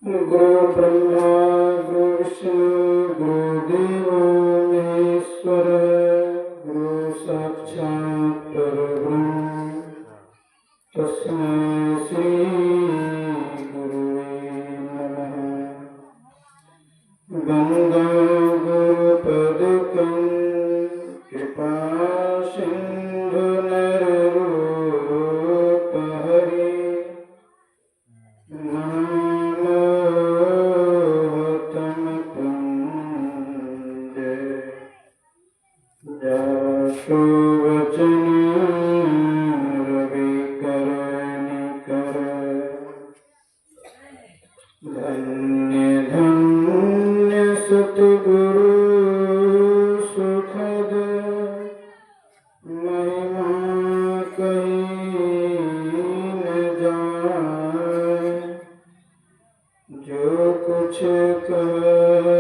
गुरु ब्रह्मा गुरु विष्णु गुरुदेवो महेश्वर गुरु साक्षात् परब्रह्म तस्मै श्री गुरुवे नमः। वन्दे गुरुपदकं कृपा सिन्धु नररूपहरे धन्य धन्य सतगुरु सुखद महिमा कहीं न जाए। जो कुछ कहो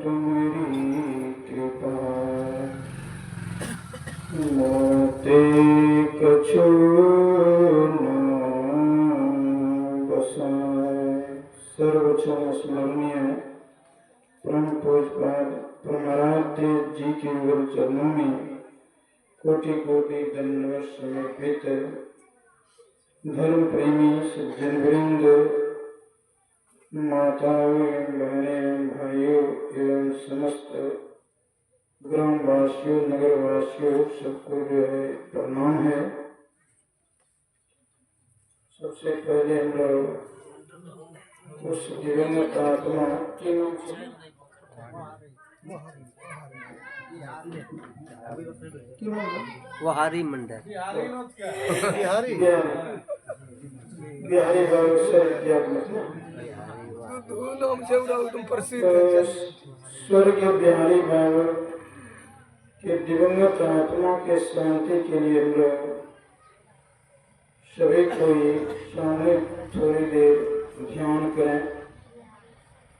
तुम्हारी कृपा मोते कछु न बसाए। सर्वक्षण स्मरणीय परम पूज्यपाद परमाराध्य जी के युगल चरणों में कोटि कोटि दंडवत समर्पित। धर्म प्रेमी सज्जन वृंद, माताओं बहनें भाइयों एवं समस्त ग्रामवासियों नगरवासियों सबको जो है प्रणाम है। सबसे पहले हम लोग उस दिवंगत आत्मा के नाम से बिहारी मंडल बिहारी बाबू से स्वर्गीय बिहारी बाबू के दिवंगत आत्मा के शांति के लिए हम लोग सभी कोई सामने थोड़ी देर ध्यान करें।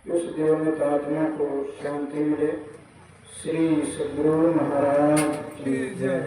उस दिवंगत आत्मा को शांति मिले। श्री सद्गुरु महाराज की जय।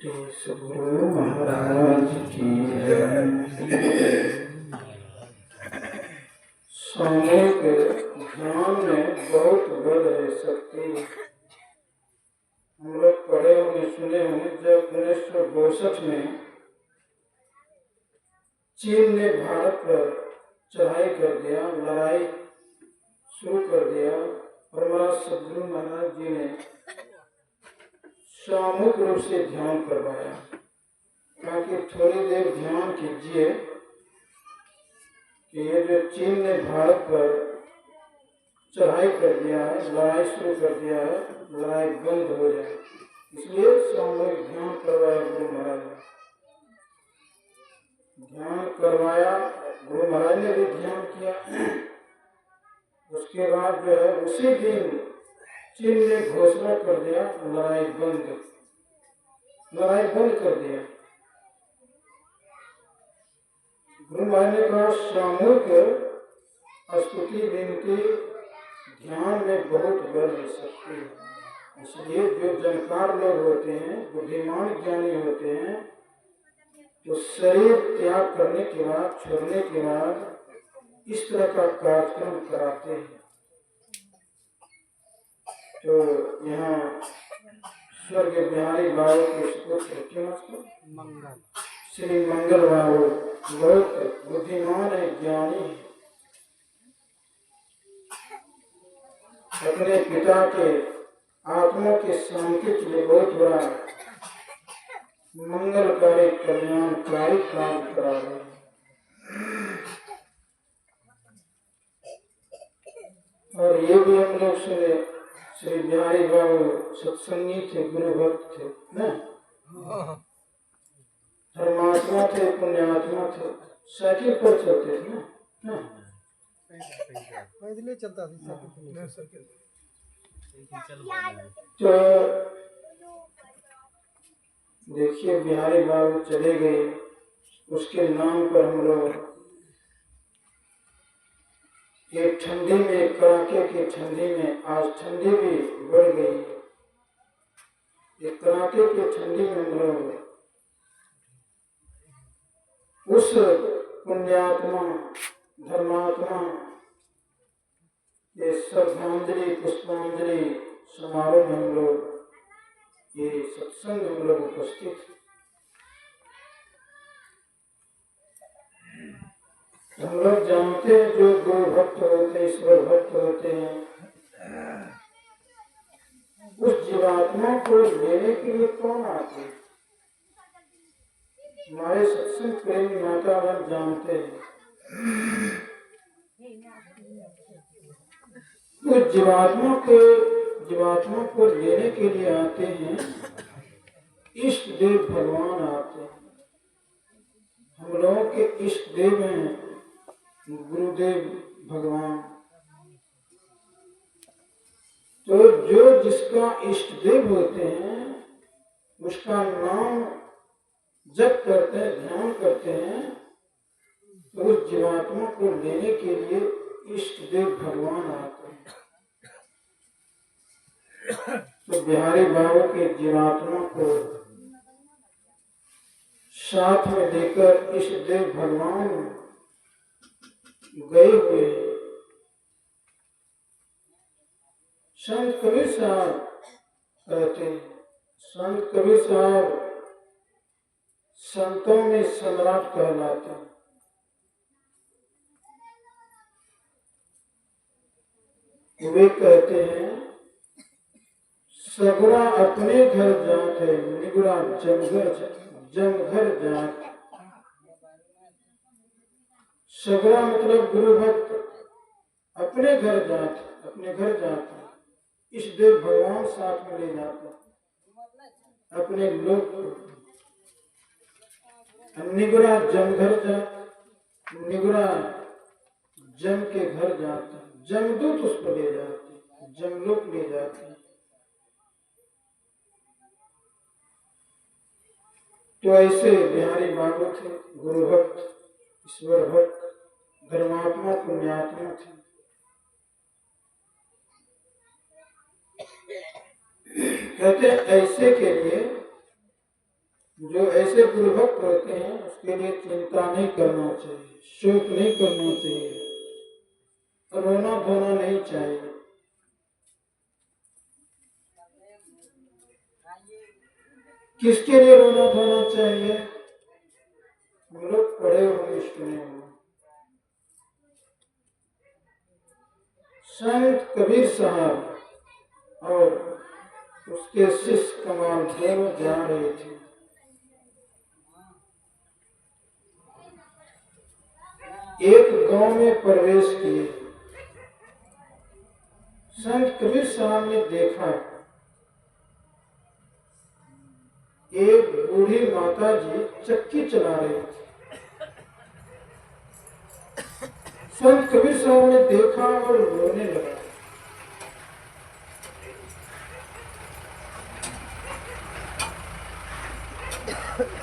श्री सद्गुरु महाराज की जय। सामूहिक ध्यान में बहुत बल है शक्ति। हम लोग पढ़े होंगे सुने होंगे जब 1962 में चीन ने भारत पर चढ़ाई कर दिया, लड़ाई शुरू कर दिया और महाराज सद्गुरु महाराज जी ने सामूहिक रूप से ध्यान करवाया। ताकि थोड़ी देर ध्यान कीजिए कि ये जो चीन ने भारत पर चढ़ाई कर दिया है, लड़ाई शुरू कर दिया है, लड़ाई बंद हो जाए, इसलिए सामूहिक ध्यान करवाया गुरु महाराज ने। ध्यान करवाया, गुरु महाराज ने भी ध्यान किया। उसके बाद जो है उसी दिन चीन ने घोषणा कर दिया लड़ाई बंद, लड़ाई बंद कर दिया। गुरु महाराज ने कहा सामूहिक स्तुति विनती ध्यान में बहुत बल शक्ति है। इसलिए जो जानकार लोग होते हैं, बुद्धिमान ज्ञानी होते हैं, तो शरीर त्याग करने के बाद, छोड़ने के बाद इस तरह का कार्यक्रम कराते हैं। तो यहाँ स्वर्ग बिहारी बाबू के सुपुत्र मंगल, श्री मंगल बाबू बहुत बुद्धिमान है, ज्ञानी है। अपने पिता के आत्मा के शांति के लिए बहुत बड़ा मंगलकारी कल्याणकारी काम करा रहे हैं। और ये भी हम लोग सुने, श्री बिहारी बाबू सत्संगी थे, गुरु भक्त थे ना, धर्मात्मा थे, पुण्यात्मा थे, साइकिल पर चलते थे ना, पैदल चलता था। तो देखिए बिहारी बाबू चले गए, उसके नाम पर हम लोग ये ठंडी में, कड़ाके की ठंडी में, आज ठंडी भी बढ़ गई, ये कड़ाके की ठंडी में हम लोग उस पुण्यात्मा धर्मात्मा ये श्रद्धांजलि पुष्पांजलि समारोह में हम लोग ये सत्संग हम लोग उपस्थित। हम लोग जानते हैं जो गुरु भक्त होते हैं, ईश्वर भक्त होते हैं, उस जीवात्मा को लेने के लिए कौन आते हैं? हमारे सत्संग प्रेमी माता बहन जानते हैं, उस जीवात्मा को लेने के लिए आते हैं, इष्ट देव भगवान आते हैं। हम लोगों के इष्ट देव हैं गुरुदेव भगवान। तो जो जिसका इष्ट देव होते हैं, उसका नाम जप करते हैं, ध्यान करते हैं, तो उस जीवात्मा को लेने के लिए इष्ट देव भगवान आते हैं। तो बिहारी बाबू के जीवात्मा को साथ में लेकर इष्ट देव भगवान गए हुए। संत कबीर साहब कहते हैं, संत कबीर साहब संतों में सम्राट कहलाते हैं। वे कहते हैं सगुरा अपने घर जात है, निगुरा जमघर जात। सगुरा मतलब गुरु भक्त अपने घर जात, अपने घर जाते, इस देव भगवान साथ में ले जाते अपने लोग को। निगुरा जमघर जात, निगुरा जम के घर जाते, जमदूत उसको ले जाते, जमलोक ले जाते। तो ऐसे बिहारी बाबू थे, गुरु भक्त, ईश्वर भक्त, धर्मात्मा, पुण्यात्मा थे। कहते ऐसे के लिए, जो ऐसे गुरु भक्त होते हैं, उसके लिए चिंता नहीं करना चाहिए, शोक नहीं करना चाहिए, रोना धोना नहीं चाहिए। किसके लिए रोना धोना चाहिए? हम लोग पढ़े होंगे, सुने होंगे, संत कबीर साहब और उसके शिष्य कमाल दोनों जा रहे थे। एक गांव में प्रवेश किए। संत कबीर साहब ने देखा एक बूढ़ी माता जी चक्की चला रही थी। संत कबीर साहब ने देखा और रोने लगा।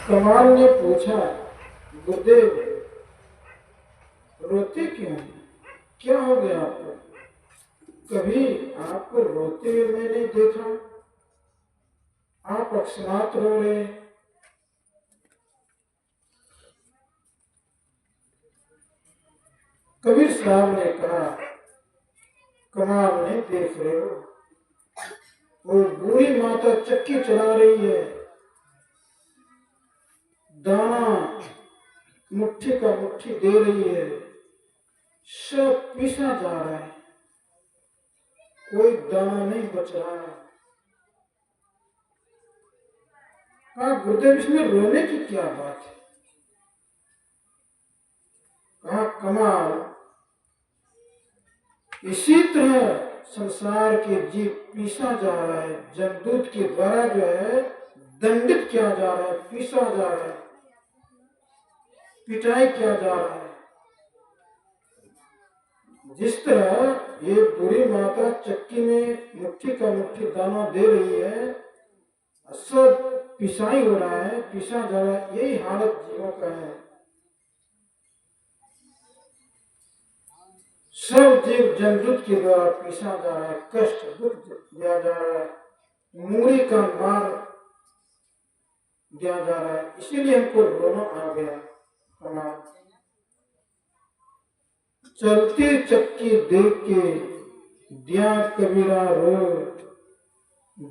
कमाल ने पूछा, गुरुदेव रोते क्यों हैं? क्या हो गया आपको? कभी आपको रोते हुए मैं नहीं देखा, आप अकस्मात रो रहे। कबीर साहब ने कहा, कमाल ने देख रहे हो, वो बूढ़ी माता चक्की चला रही है, दाना मुट्ठी का मुट्ठी दे रही है, सब पीसा जा रहा है, कोई दाना नहीं बच रहा है। कहा, गुरुदेव इसमें रोने की क्या बात है? कहा, कमाल इसी तरह संसार के जीव पीसा जा रहा है, जमदूत के द्वारा जो है दंडित किया जा रहा है, पीसा जा रहा है, पिटाई किया जा रहा है। जिस तरह ये बुरी माता चक्की में मुट्ठी का मुट्ठी दाना दे रही है, सब पिसाई हो रहा है, पीसा जा रहा है, यही हालत जीवों का है। सब जीव जमदूत के द्वारा पीसा जा रहा है, कष्ट दुख दिया जा रहा है, मूरी का मार दिया जा रहा है, इसीलिए हमको रोना आ गया। हमारा चलती चक्की देख के दिया कबीरा रो,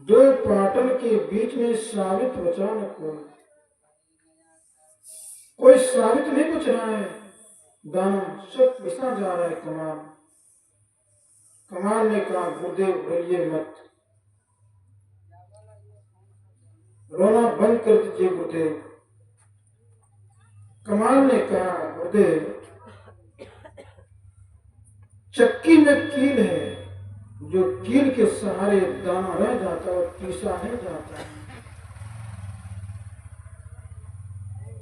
दो पाटन के बीच में साबित बचा न कोई साबित नहीं बच रहा है, दाना सब पिसा जा रहा है। कमाल ने कहा, गुरुदेव रोइए मत, रोना बंद कर दीजिए गुरुदेव। कमाल ने कहा, गुरुदेव चक्की में कील है, जो कील के सहारे दाना रह जाता और पीसा नहीं जाता।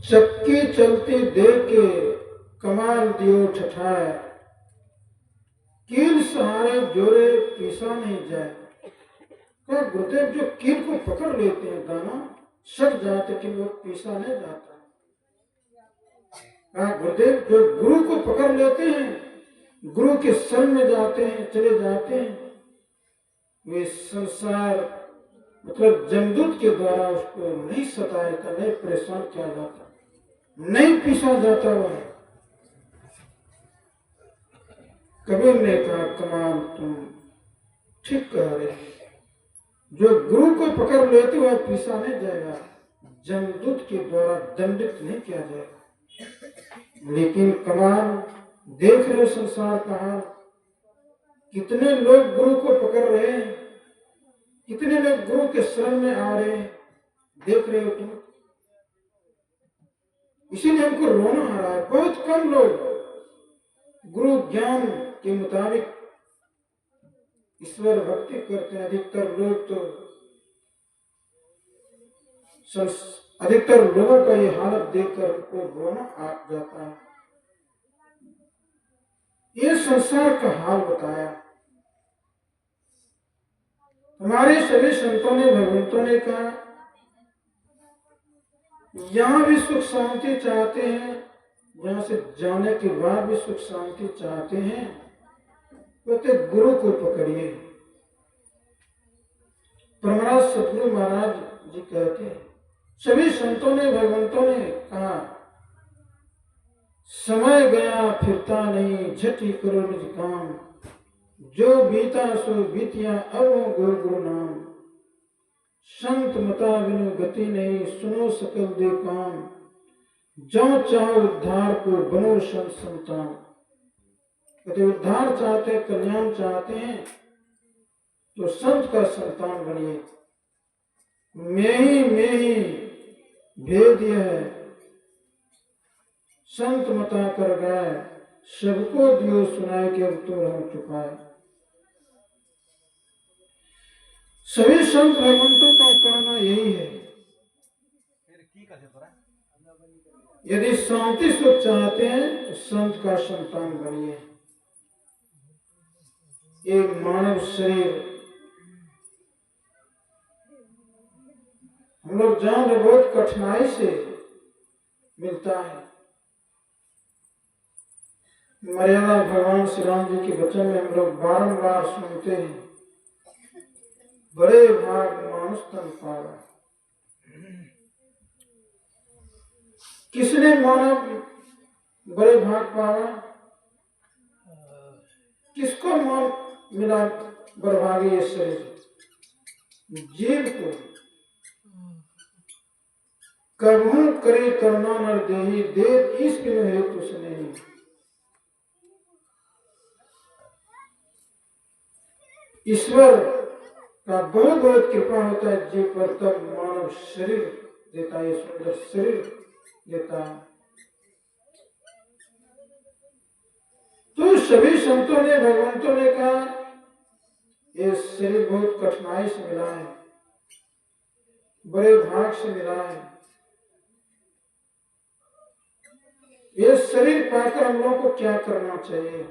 चक्की चलती देख के कमाल दियो ठठाए, कील सहारे जोरे पीसा नहीं जाए। क्या गुरुदेव जो कील को पकड़ लेते हैं दाना सट जाते कि वो पीसा नहीं जाता। क्या गुरुदेव जो गुरु को पकड़ लेते हैं, गुरु के शरण में जाते हैं, चले जाते हैं, वे संसार मतलब जमदूत के द्वारा उसको नहीं सताया जाता, नहीं परेशान किया जाता, नहीं पीसा जाता। वह कबीर ने कहा, कमाल तुम ठीक कह रहे, जो गुरु को पकड़ लेते वह पीसा नहीं जाएगा, जमदूत के द्वारा दंडित नहीं किया जाएगा। लेकिन कमाल देख रहे हो संसार का हाल, कितने लोग गुरु को पकड़ रहे हैं, कितने लोग गुरु के शरण में आ रहे हैं, देख रहे हो तुम। इसीलिए हमको रोना आ रहा है। बहुत कम लोग गुरु ज्ञान के मुताबिक ईश्वर भक्ति करते हैं। अधिकतर लोगों का ये हालत देखकर उनको रोना आ जाता है। ये संसार का हाल बताया। हमारे सभी संतों ने, भगवंतों ने कहा, यहां भी सुख शांति चाहते हैं, यहां से जाने के बाद भी सुख शांति चाहते हैं, तो गुरु को पकड़िए। परमराज सतगुरु महाराज जी कहते हैं, सभी संतों ने, भगवंतों ने कहा, समय गया फिरता नहीं, झटी करो निज काम, जो बीता सो बीतिया अब गुरु नाम, संत मता बिनु गति नहीं, सुनो सकल दे काम, जो चाहो उद्धार को बनो संत संतान। कहते उद्धार चाहते हैं, कल्याण चाहते हैं, तो संत का संतान बनिए। मैं ही भेद यह है, संत मता कर गाय, सबको दियो सुनाए कि अब तो हम चुकाए। सभी संत भगवंतों का कहना यही है, यदि शांति सुख चाहते हैं तो संत का संतान बनिए। एक मानव शरीर हम लोग जान रहे बहुत कठिनाई से मिलता है। मर्यादा भगवान श्री राम जी के वचन में हम लोग बारंबार सुनते हैं, बड़े भाग मानुष तन पावा। किसने मानव बड़े भाग पावा? किसको मान मिला बड़भागी ये शरीर? जीव को। कबहू करे करुणा नर देही, देव इस बिनु हेतु सुनेही। ईश्वर का बहुत बहुत कृपा होता है जीव पर, तब मानव शरीर देता है, सुंदर शरीर देता है। तो सभी संतों ने भगवंतों ने कहा ये शरीर बहुत कठिनाई से मिला है, बड़े भाग से मिला है। ये शरीर पाकर हम लोगों को क्या करना चाहिए?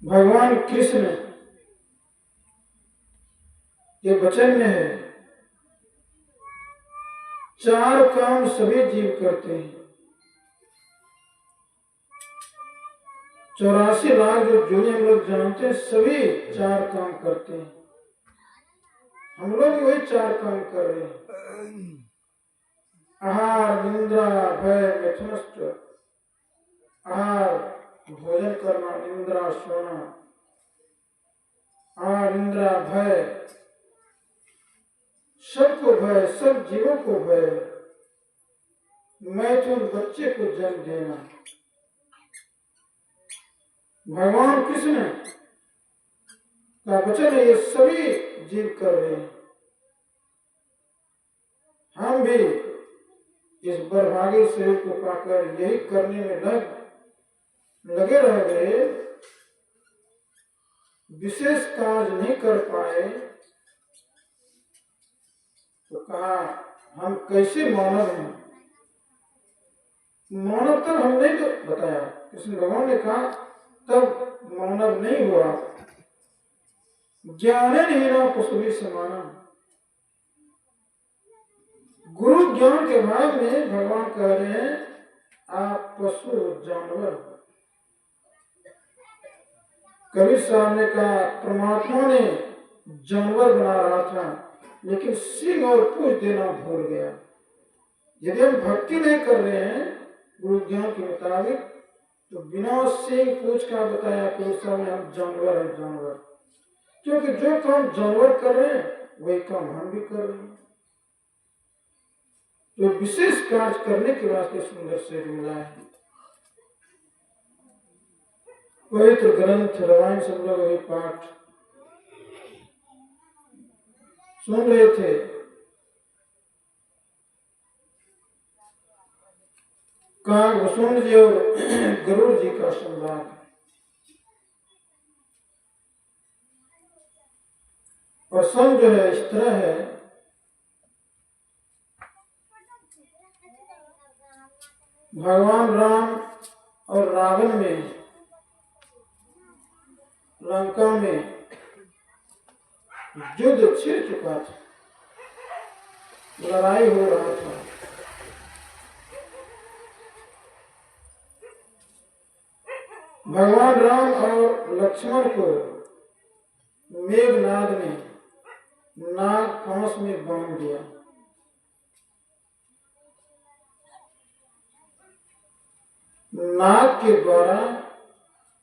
भगवान कृष्ण के वचन में है, चार काम सभी जीव करते हैं। 84 लाख जो जूने हम लोग जानते हैं, सभी चार काम करते हैं। हम लोग वही चार काम कर रहे हैं। आहार निंद्रा भय मिथुनश्च। आहार भोजन करना, निंद्रा सोना। आहार निंद्रा भय, सबको भय, सब जीवों को भय। मैथुन बच्चे को जन्म देना। भगवान कृष्ण का वचन है, ये सभी जीव कर रहे हैं। हम भी इस बर्भागी शरीर को पाकर यही करने में लगे रह गए, विशेष कार्य नहीं कर पाए, तो कहा हम कैसे मानव हैं? मानव तब हमने तो बताया, कृष्ण भगवान ने कहा तब मानव नहीं हुआ। ज्ञान नहीं ना पशु समाना। गुरु ज्ञान के भाग में भगवान कह रहे हैं आप पशु जानवर। कबीर साहब ने कहा परमात्मा ने जानवर बना रहा था, लेकिन सिंह और पूछ देना भूल गया। यदि हम भक्ति नहीं कर रहे हैं गुरु ज्ञान के मुताबिक, तो बिना सिंह पूछ का बताया कबीर साहब ने हम जानवर है, जानवर। क्योंकि जो काम जानवर कर रहे हैं वही काम हम भी कर रहे हैं। तो विशेष कार्य करने के वास्ते सुंदर शरीर मिला है। पवित्र ग्रंथ रामायण से हम लोग अभी पाठ सुन रहे थे। काग वसुंड जी और गरुड़ जी का संवाद। प्रसंग जो है इस तरह है, भगवान राम और रावण में लंका में युद्ध छिड़ चुका था, लड़ाई हो रहा था। भगवान राम और लक्ष्मण को मेघनाद ने नाग फांस में बांध दिया। नाग के द्वारा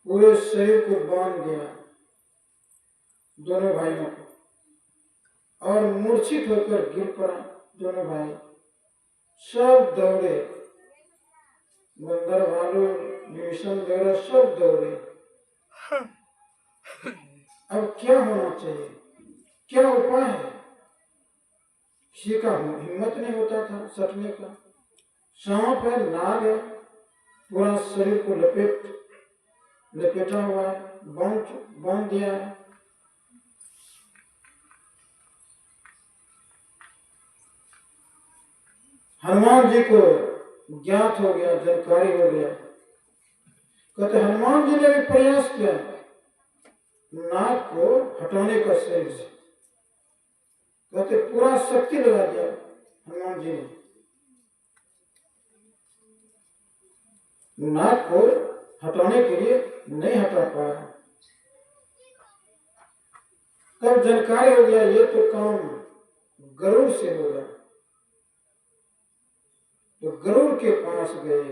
पूरे शरीर को बांध दिया दोनों भाइयों को, और मूर्छित होकर गिर पड़ा दोनों भाई। सब दौड़े, बंदर भालू विभीषण वगैरह सब दौड़े। अब क्या होना चाहिए, क्या उपाय है? किसी का हिम्मत नहीं होता था सटने का। सांप है, नाग है, पूरा शरीर को लपेट लपेटा हुआ है, बांध दिया है। हनुमान जी को ज्ञात हो गया, जानकारी हो गया। कहते हनुमान जी ने भी प्रयास किया नाग को हटाने का शरीर से। कहते पूरा शक्ति लगा दिया हनुमान जी ने, नाग को हटाने के लिए नहीं हटा पाया। तब जानकारी हो गया ये तो काम गरुड़ से होगा। तो गरुड़ के पास गए।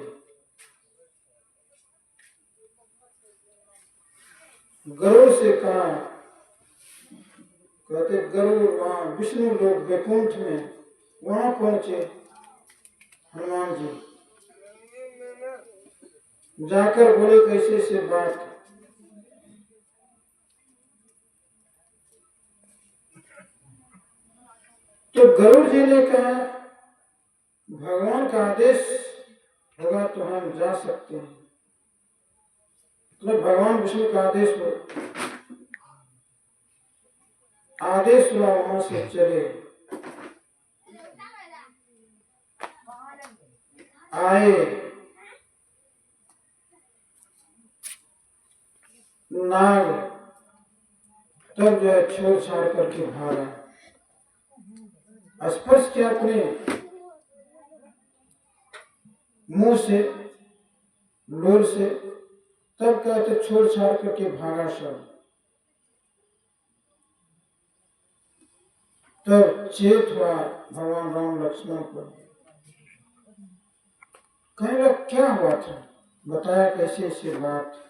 गरुड़ से कहा, कहते गरुड़ वहां विष्णु लोक वैकुंठ में वहां पहुंचे। हनुमान जी जाकर बोले कैसे से बात। तो गरुड़ जी ने कहा भगवान का आदेश होगा तो हम जा सकते हैं। तो भगवान विष्णु का आदेश हुआ वहां से चले आए। नाग तब जो है छोड़ छाड़ करके भागा, स्पर्श किया अपने मुंह से, लोर से, तब कहते छोड़ छाड़ करके भागा सब। तब चेत हुआ भगवान राम लक्ष्मण को। कहने लगा क्या हुआ था, बताया कैसे ऐसी बात।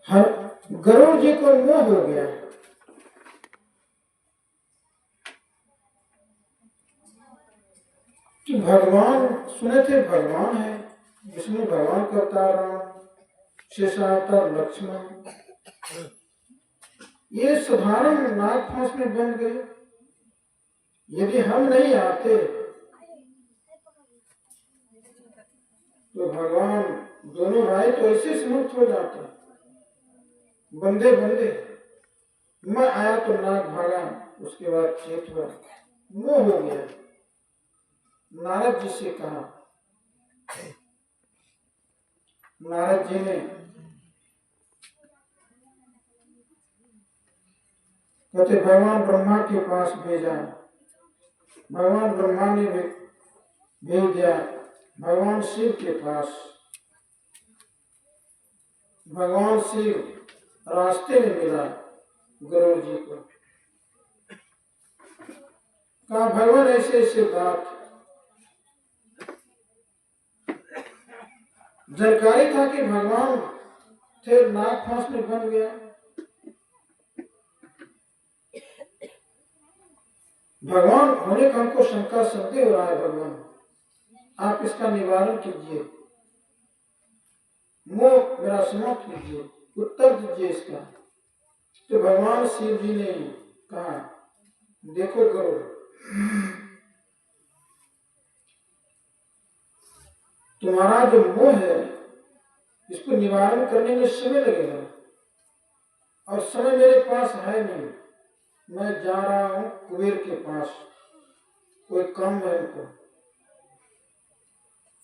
हर गरुड़ जी को मोह हो गया। कि भगवान सुने थे भगवान है, विष्णु भगवान का अवतार राम, शेषावतार लक्ष्मण, ये साधारण नाग फांस में बन गए। यदि हम नहीं आते तो भगवान दोनों भाई तो ऐसे समाप्त हो जाते। बंदे बंदे मैं आया तो नाग भागा, उसके बाद चेत हुआ, मोह हो गया। नारद जी से कहा, नारद जी ने कहते भगवान ब्रह्मा के पास भेजा। भगवान ब्रह्मा ने भेज दिया भगवान शिव के पास। भगवान शिव रास्ते में मिला गरुड़ जी को। कहा भगवान ऐसे ऐसे बात। जानकारी था कि भगवान थे, नाग फांस में बन गया। भगवान होने का हमको शंका संदेह हो रहा है। भगवान आप इसका निवारण कीजिए, मोह मेरा समाप्त कीजिए, उत्तर दीजिए इसका। तो भगवान शिव जी ने कहा देखो गरुड़, तुम्हारा जो मोह है इसको निवारण करने में समय लगेगा और समय मेरे पास है नहीं। मैं जा रहा हूं कुबेर के पास, कोई काम है उनको।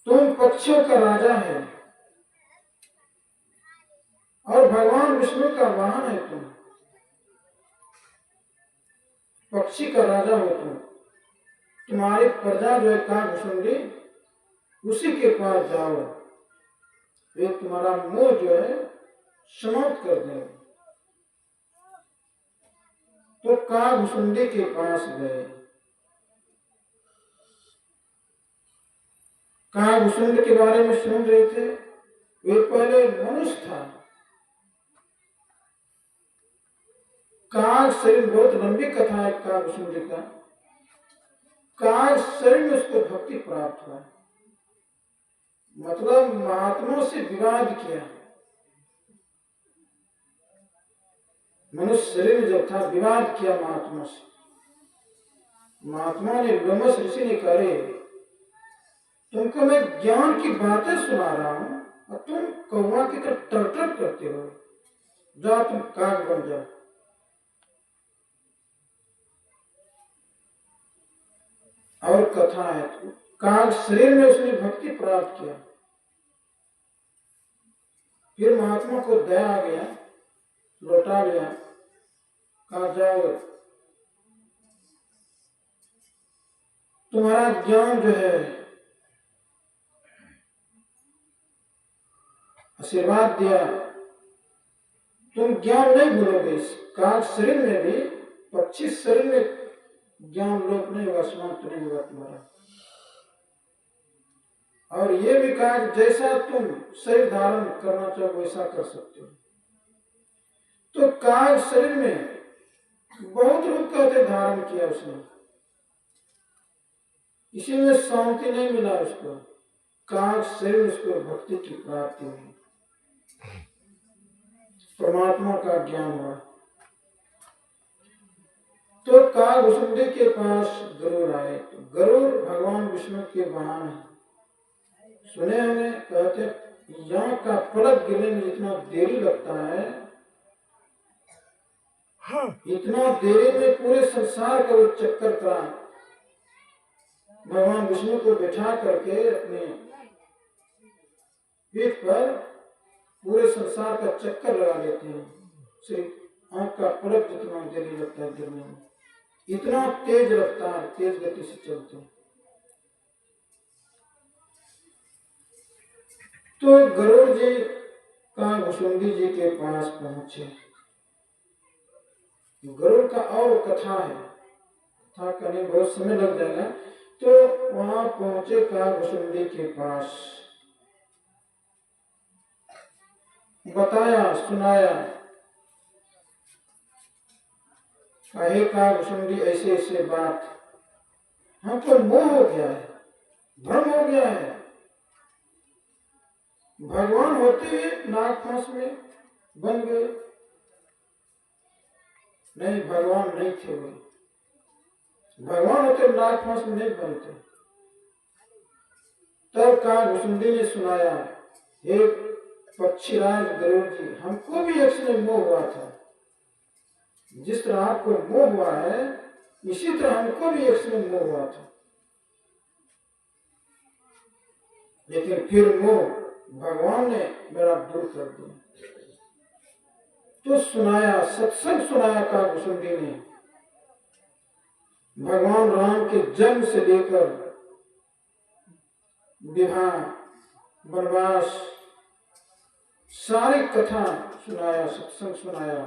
तुम पक्षियों का राजा है और भगवान विष्णु का वाहन है। तुम पक्षी का राजा हो। तुम्हारी प्रजा जो है काकभुसुंडी, उसी के पास जाओ, वे तुम्हारा मोह जो है समाप्त कर देंगे। तो काकभुसुंडी के पास गए। काकभुसुंडी के बारे में सुन रहे थे। वे पहले मनुष्य था। काक शरीर, बहुत लंबी कथा है काकभुसुंडी का। काक शरीर में उसको भक्ति प्राप्त हुआ, मतलब महात्मा से विवाद किया। मनुष्य शरीर में जब था विवाद किया महात्मा से। महात्मा ने लोमस ऋषि ने करे तुमको मैं ज्ञान की बातें सुना रहा हूं और तुम कौवा की तरफ टर्टर करते हो। जाओ तुम काग बन जाओ। और कथा है, काग शरीर में उसने भक्ति प्राप्त किया। फिर महात्मा को दया आ गया, लौटा लिया, कहा जाओ तुम्हारा ज्ञान जो है, आशीर्वाद दिया, तुम ज्ञान नहीं भूलोगे। काग शरीर में भी, पक्षी शरीर में ज्ञान लोप नहीं होगा, समाप्त नहीं होगा तुम्हारा। और ये भी कहा जैसा तुम शरीर धारण करना चाहो वैसा कर सकते हो। तो काग शरीर में बहुत रूप कहते धारण किया उसने, इसी में शांति नहीं मिला उसको। काग शरीर उसको भक्ति की प्राप्ति हुई, परमात्मा का ज्ञान हुआ। तो कागभुसुंडी के पास गरुड़ आए। तो गरुड़ भगवान विष्णु के वाहन है। सुने होंगे, कहते यहाँ का पलक गिरने में जितना देरी लगता है, इतना देरी में पूरे संसार का वो चक्कर करा भगवान विष्णु को बैठा करके अपने पीठ पर पूरे संसार का चक्कर लगा लेते हैं। सिर्फ आंख का पलक जितना देरी लगता है गिरने में, इतना तेज रफ्तार, तेज गति से चलते हैं। तो गरुड़ जी कागभुसुंडी जी के पास पहुंचे। गरुड़ का और कथा है, कथा करने बहुत समय लग जाएगा। तो वहां पहुंचे कागभुसुंडी के पास, बताया, सुनाया, कहे कागभुसुंडी ऐसे ऐसे बात, हमको मोह हो गया है, भ्रम हो गया है। भगवान होते हुए नाग फांस में बन गए। नहीं, भगवान नहीं थे वो। भगवान होते नाग फांस में नहीं बनते। तब कागभुसुंडी ने सुनाया, हे पक्षीराज गरुड़ जी, हमको भी एक समय मोह हुआ था। जिस तरह आपको मोह हुआ है, इसी तरह हमको भी एक समय मोह हुआ था। लेकिन फिर मोह भगवान ने मेरा दूर कर दिया। तो सुनाया, सत्संग सुनाया कागभुसुंडी ने। भगवान राम के जन्म से लेकर विवाह, वनवास, सारी कथा सुनाया, सत्संग सुनाया।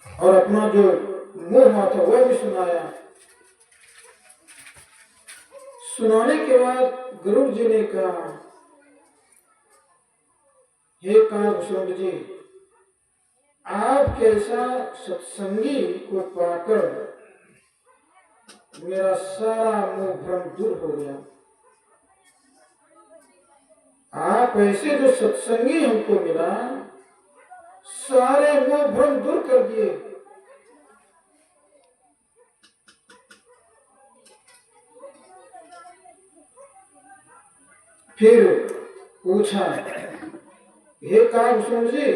और अपना जो मोह हुआ था वह भी सुनाया। सुनाने के बाद गरुड़ जी ने कहा, हे कागभुसुंडी जी, आप कैसा सत्संगी को पाकर मेरा सारा मोह भ्रम दूर हो गया। आप ऐसे जो सत्संगी हमको मिला, सारे मोह भ्रम दूर कर दिए। फिर पूछा, हे कागभुसुंडी जी,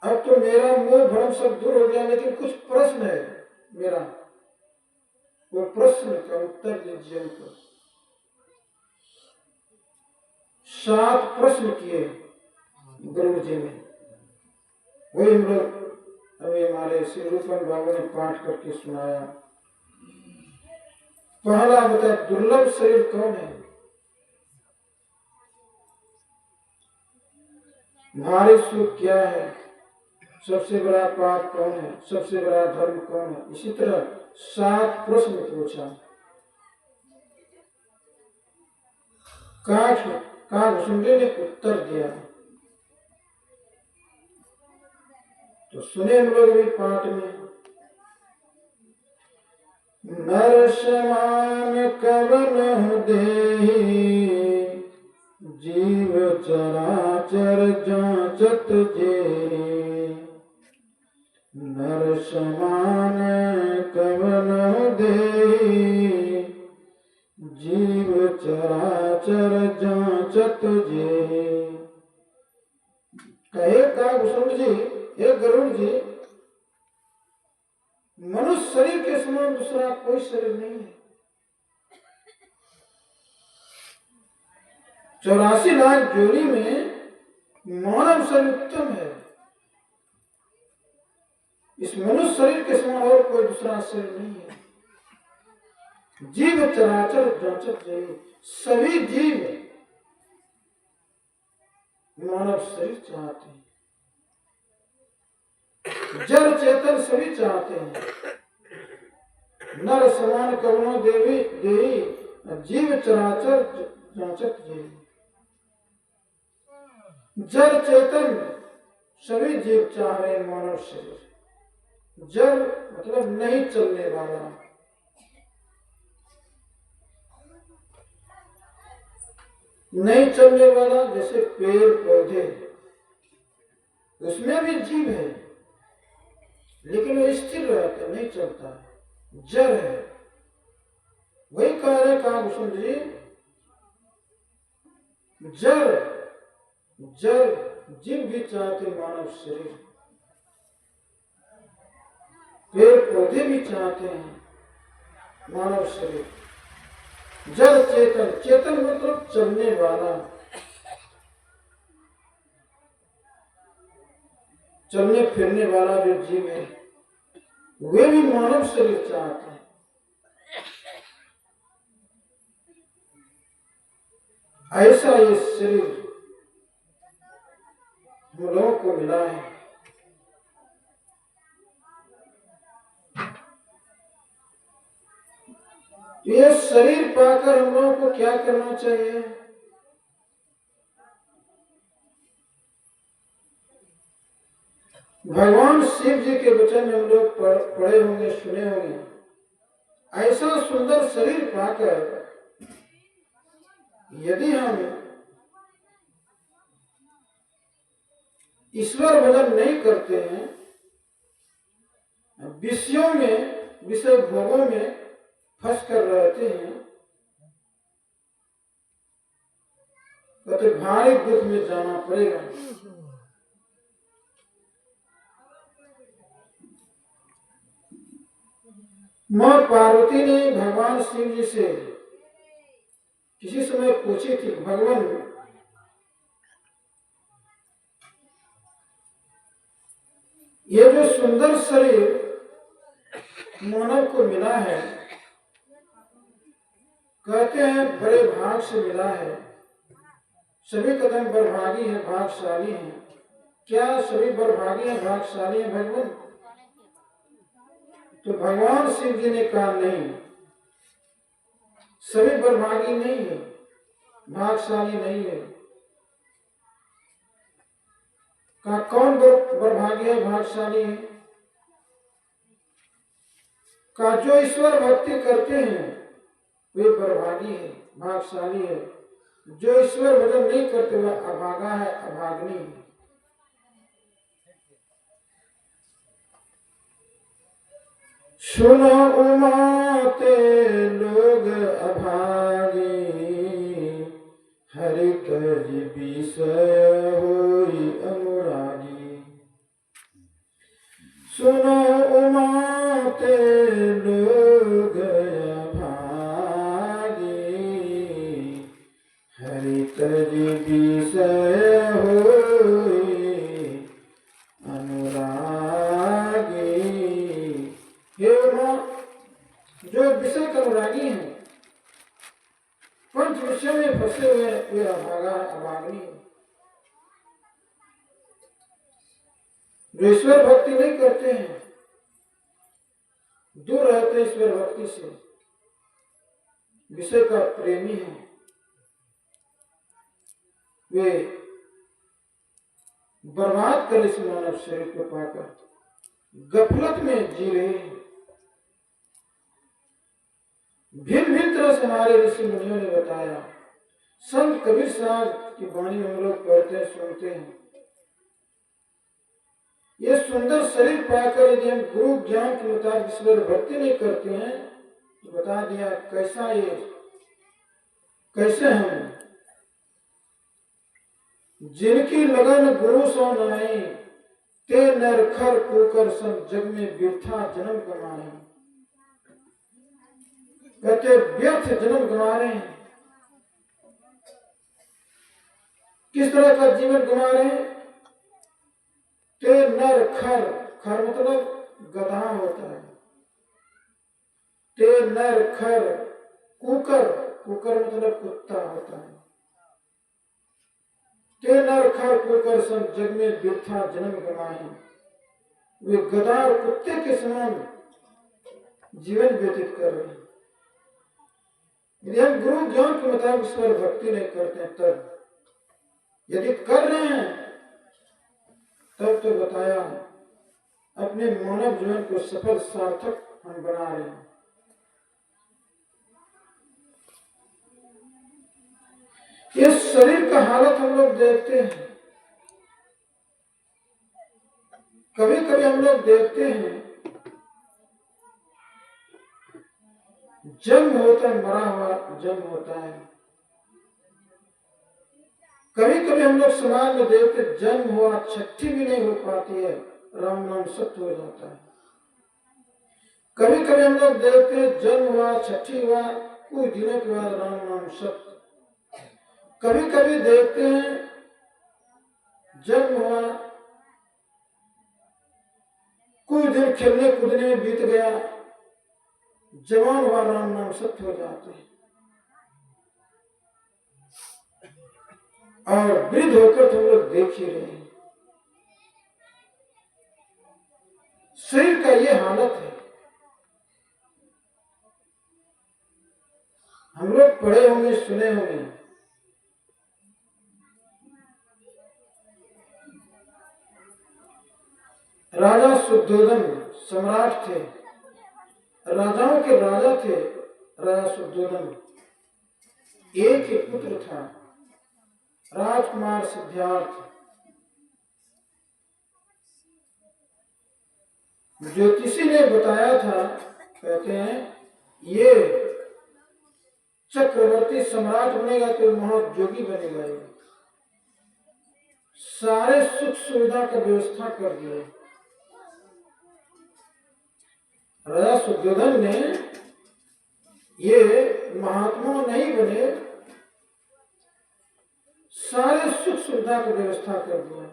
अब तो मेरा मोह भ्रम सब दूर हो गया, लेकिन कुछ प्रश्न है मेरा, वो प्रश्न का उत्तर दीजिए हमको। 7 प्रश्न किए गरुड़ जी ने। वही हम लोग अभी हमारे श्री रूपन बाबू ने पाठ करके सुनाया। पहला बता, दुर्लभ शरीर कौन है? भारी सुख क्या है? सबसे बड़ा पाप कौन है? सबसे बड़ा धर्म कौन है? इसी तरह 7 प्रश्न पूछा। कागभुसुंडी ने उत्तर दिया। तो सुने हम लोग भी पाठ में, नर समान कवन देहि, जीव चराचर जांचत जेहि। नर समान कवन दे जीव चराचर जांचत जे। कहे काकभूषण जी, हे गरुड़ जी, मनुष्य शरीर के समान दूसरा कोई शरीर नहीं है। 84 लाख जोड़ी में मानव शरीर उत्तम है। इस मनुष्य शरीर के समान और कोई दूसरा शरीर नहीं है। जीव चराचर जांचत जाए, सभी जीव मानव शरीर चाहते हैं। जड़ चेतन सभी चाहते हैं। नर समान कवनो देवी देही, जीव चराचर जांचत जाए। जड़ चेतन सभी जीव चाह रहे मानव शरीर। जड़ मतलब नहीं चलने वाला, नहीं चलने वाला। जैसे पेड़ पौधे, उसमें भी जीव है लेकिन वो स्थिर रहता, नहीं चलता, जड़ है। वही कह रहे काकभूषण जी, जड़ जीव भी चाहते मानव शरीर, पेड़ पौधे भी चाहते हैं मानव शरीर। जड़ चेतन, चेतन मतलब चलने वाला, चलने फिरने वाला जो जीव है वे भी मानव शरीर चाहते हैं। ऐसा ये शरीर हम लोगों को मिला है। ये शरीर पाकर हम लोगों को क्या करना चाहिए? भगवान शिव जी के वचन हम लोग पढ़े होंगे, सुने होंगे। ऐसा सुंदर शरीर पाकर यदि हम ईश्वर भजन नहीं करते हैं, विषयों में, विषय भोगों में फंस कर रहते हैं, तो भारी दुख में जाना पड़ेगा। मां पार्वती ने भगवान शिव जी से किसी समय पूछी थी, भगवान ये जो सुंदर शरीर मानव को मिला है, कहते हैं बड़े भाग से मिला है, सभी कदम बरभागी हैं, भागशाली हैं। क्या सभी बरभागी हैं, भागशाली हैं भगवान? तो भगवान शिव जी ने कहा नहीं, सभी बरभागी नहीं है, भागशाली नहीं है। कहा कौन बरभागी है, भागशाली है? कहा जो ईश्वर भक्ति करते हैं वे बरभागी है, भागशाली है। जो ईश्वर भजन नहीं करते वह अभागा है, अभागनी है। सुनो उमाते लोग अभागी, हरि कज विषय होई अनुरागी। सुनो उमाते लोग अभागी, हरि कज विषय होई अनुरागी। जो विषय के अनुरागी हैं, पंच विषय में फंसे हुए वे अभागा, अभागनी। जो ईश्वर भक्ति नहीं करते हैं, दूर रहते हैं ईश्वर भक्ति से, विषय का प्रेमी है, वे बर्बाद कर इस मानव शरीर को पाकर गफलत में जी रहे हैं। भिन्न भिन्न तरह से हमारे ऋषि मुनियों ने बताया। संत कबीर साहब की वाणी हम लोग पढ़ते हैं, सुनते हैं। ये सुंदर शरीर पाकर यदि हम गुरु ज्ञान के मुताबिक ईश्वर भक्ति नहीं करते हैं तो बता दिया कैसे हम जिनकी लगन गुरु सो नाई ते नरखर कोकर सब जग में व्यर्था जन्म गंवाए। कहते व्यर्थ जन्म गंवा रहे हैं। किस तरह का जीवन गंवा रहे हैं? ते नर खर मतलब गधा होता है। ते नर खर कुकर मतलब कुत्ता होता है। ते नर खर कुकर सब जग में व्यर्था जन्म गंवाए। वे गधा और कुत्ते के समान जीवन व्यतीत कर रहे हैं। यदि हम गुरु ज्ञान के मुताबिक ईश्वर भक्ति नहीं करते हैं तब, यदि कर रहे हैं तब तो बताया अपने मानव जीवन को सफल सार्थक हम बना रहे हैं। इस शरीर का हालत हम लोग देखते हैं। कभी कभी हम लोग देखते हैं जन्म होता है, मरा हुआ जन्म होता है। कभी कभी हम लोग समाज में देखते जन्म हुआ छठी भी नहीं हो पाती है, राम नाम सत्य हो जाता है। कभी कभी हम लोग देखते जन्म हुआ छठी हुआ कुछ दिनों के बाद राम नाम सत्य। कभी कभी देखते हैं जन्म हुआ कुछ दिन खेलने कूदने में बीत गया, जवान हुआ राम नाम सत्य हो जाते हैं। और वृद्ध होकर तो हम लोग देख ही रहे हैं। शरीर का ये हालत है। हम लोग पढ़े होंगे, सुने होंगे, राजा शुद्धोधन सम्राट थे, राजाओं के राजा थे राजा शुद्धोधन। एक ही पुत्र था राजकुमार सिद्धार्थ। ज्योतिषी ने बताया था, कहते हैं ये चक्रवर्ती सम्राट बनेगा तो महायोगी बनेगा। सारे सुख सुविधा का व्यवस्था कर दिया। राजा शुद्धोधन ने ये महात्मा नहीं बने, सारे सुख सुविधा की व्यवस्था कर दिया।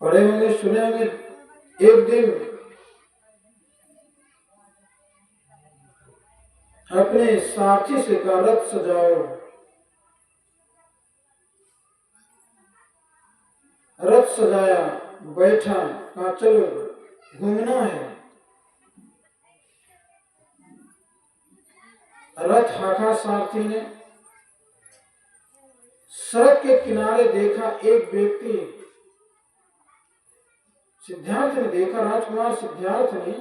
पढ़े होंगे, सुने होंगे, एक दिन अपने साथी से कहा रथ सजाओ। रथ सजाया, बैठा, कहा चलो घूमना है। रथ हाका सारथी ने। सड़क के किनारे देखा एक व्यक्ति, सिद्धार्थ ने देखा, राजकुमार सिद्धार्थ ने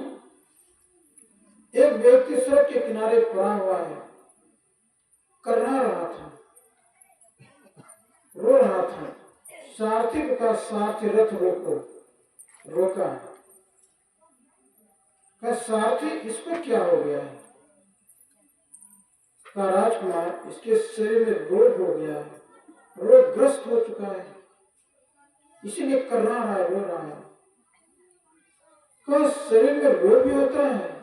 एक व्यक्ति सड़क के किनारे पड़ा हुआ है, करना रहा था, रो रहा था। सारथी का सारथी रथ रोका। कहा सारथी इसको क्या हो गया है? कहा राजकुमार इसके शरीर में रोग हो गया है, रोगग्रस्त हो चुका है, इसीलिए करना रहा है, रो रहा है। कहा शरीर में रोग भी होता है?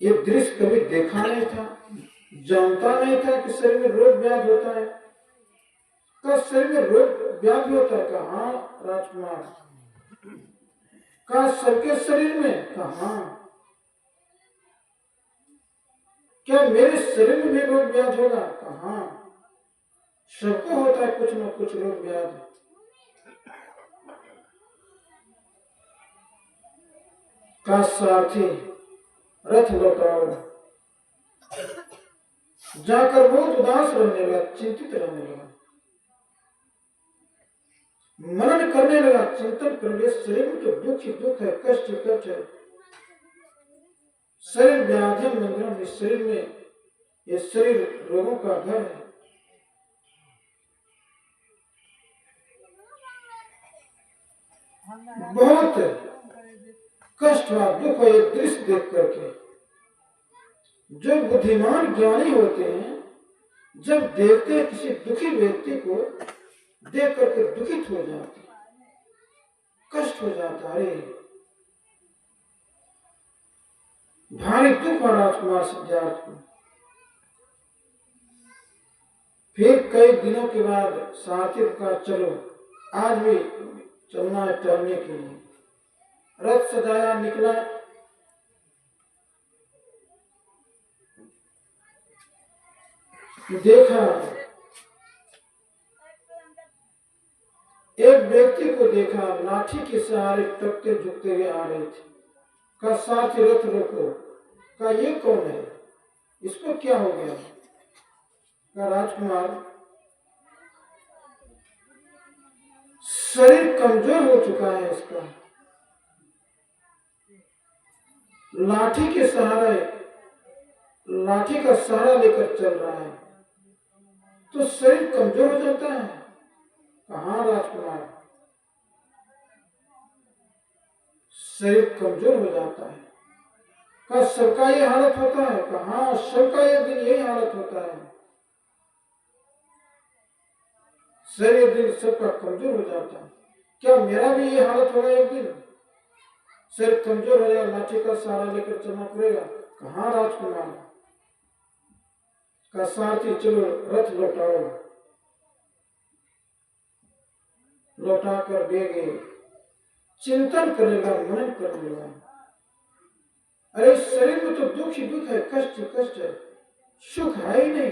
ये दृश्य कभी देखा नहीं था, जानता नहीं था कि शरीर में रोग व्याधि होता है। कहा शरीर में रोग व्याधि होता है? कहा हाँ राजकुमार। कहा सबके शरीर में? कहा हाँ। क्या मेरे शरीर में भी रोग व्याधि होगा? कहा हाँ, सबको होता है कुछ न कुछ रोग व्याधि। कहा सारथी रथ लौटाओ। जाकर बहुत उदास रहने लगा, चिंतित रहने लगा, मनन करने लगा, चिंतन करने। शरीर में तो दुख ही दुख है, कष्ट ही कष्ट है। शरीर व्याधि मंदिरों में, शरीर में ये शरीर रोगों का घर है। बहुत कष्ट हुआ, दुख हुआ ये दृश्य देख करके। जो बुद्धिमान ज्ञानी होते हैं जब देखते हैं किसी दुखी व्यक्ति को, देख करके दुखित हो जाते, कष्ट हो जाता, अरे भारी दुख हुआ राजकुमार सिद्धार्थ को। फिर कई दिनों के बाद सारथी का चलो आज भी चलना है टहलने के लिए। रथ सजाया, निकला। देखा एक व्यक्ति को, देखा लाठी के सहारे टकते झुकते हुए आ रहे थे। का सारथी रथ रोको। का ये कौन है, इसको क्या हो गया? का राजकुमार शरीर कमजोर हो चुका है इसका, लाठी के सहारे, लाठी का सहारा लेकर चल रहा है तो शरीर कमजोर हो जाता है। कहाँ राजकुमार, शरीर कमजोर हो जाता है। का सबका ये हालत होता है? कहाँ सबका एक दिन यही हालत होता है। शरीर दिन सबका कमजोर हो जाता है। क्या मेरा भी ये हालत होगा एक दिन? शरीर कमजोर हो जाएगा, लाठी का सहारा लेकर चलना पड़ेगा। कहाँ राजकुमार? का सारथी चलो रथ लौटाओ। लौटा कर ले गए, चिंतन करने लगा, मनन करने लगा। अरे शरीर में तो दुख ही दुख है, कष्ट ही कष्ट है, सुख है ही नहीं।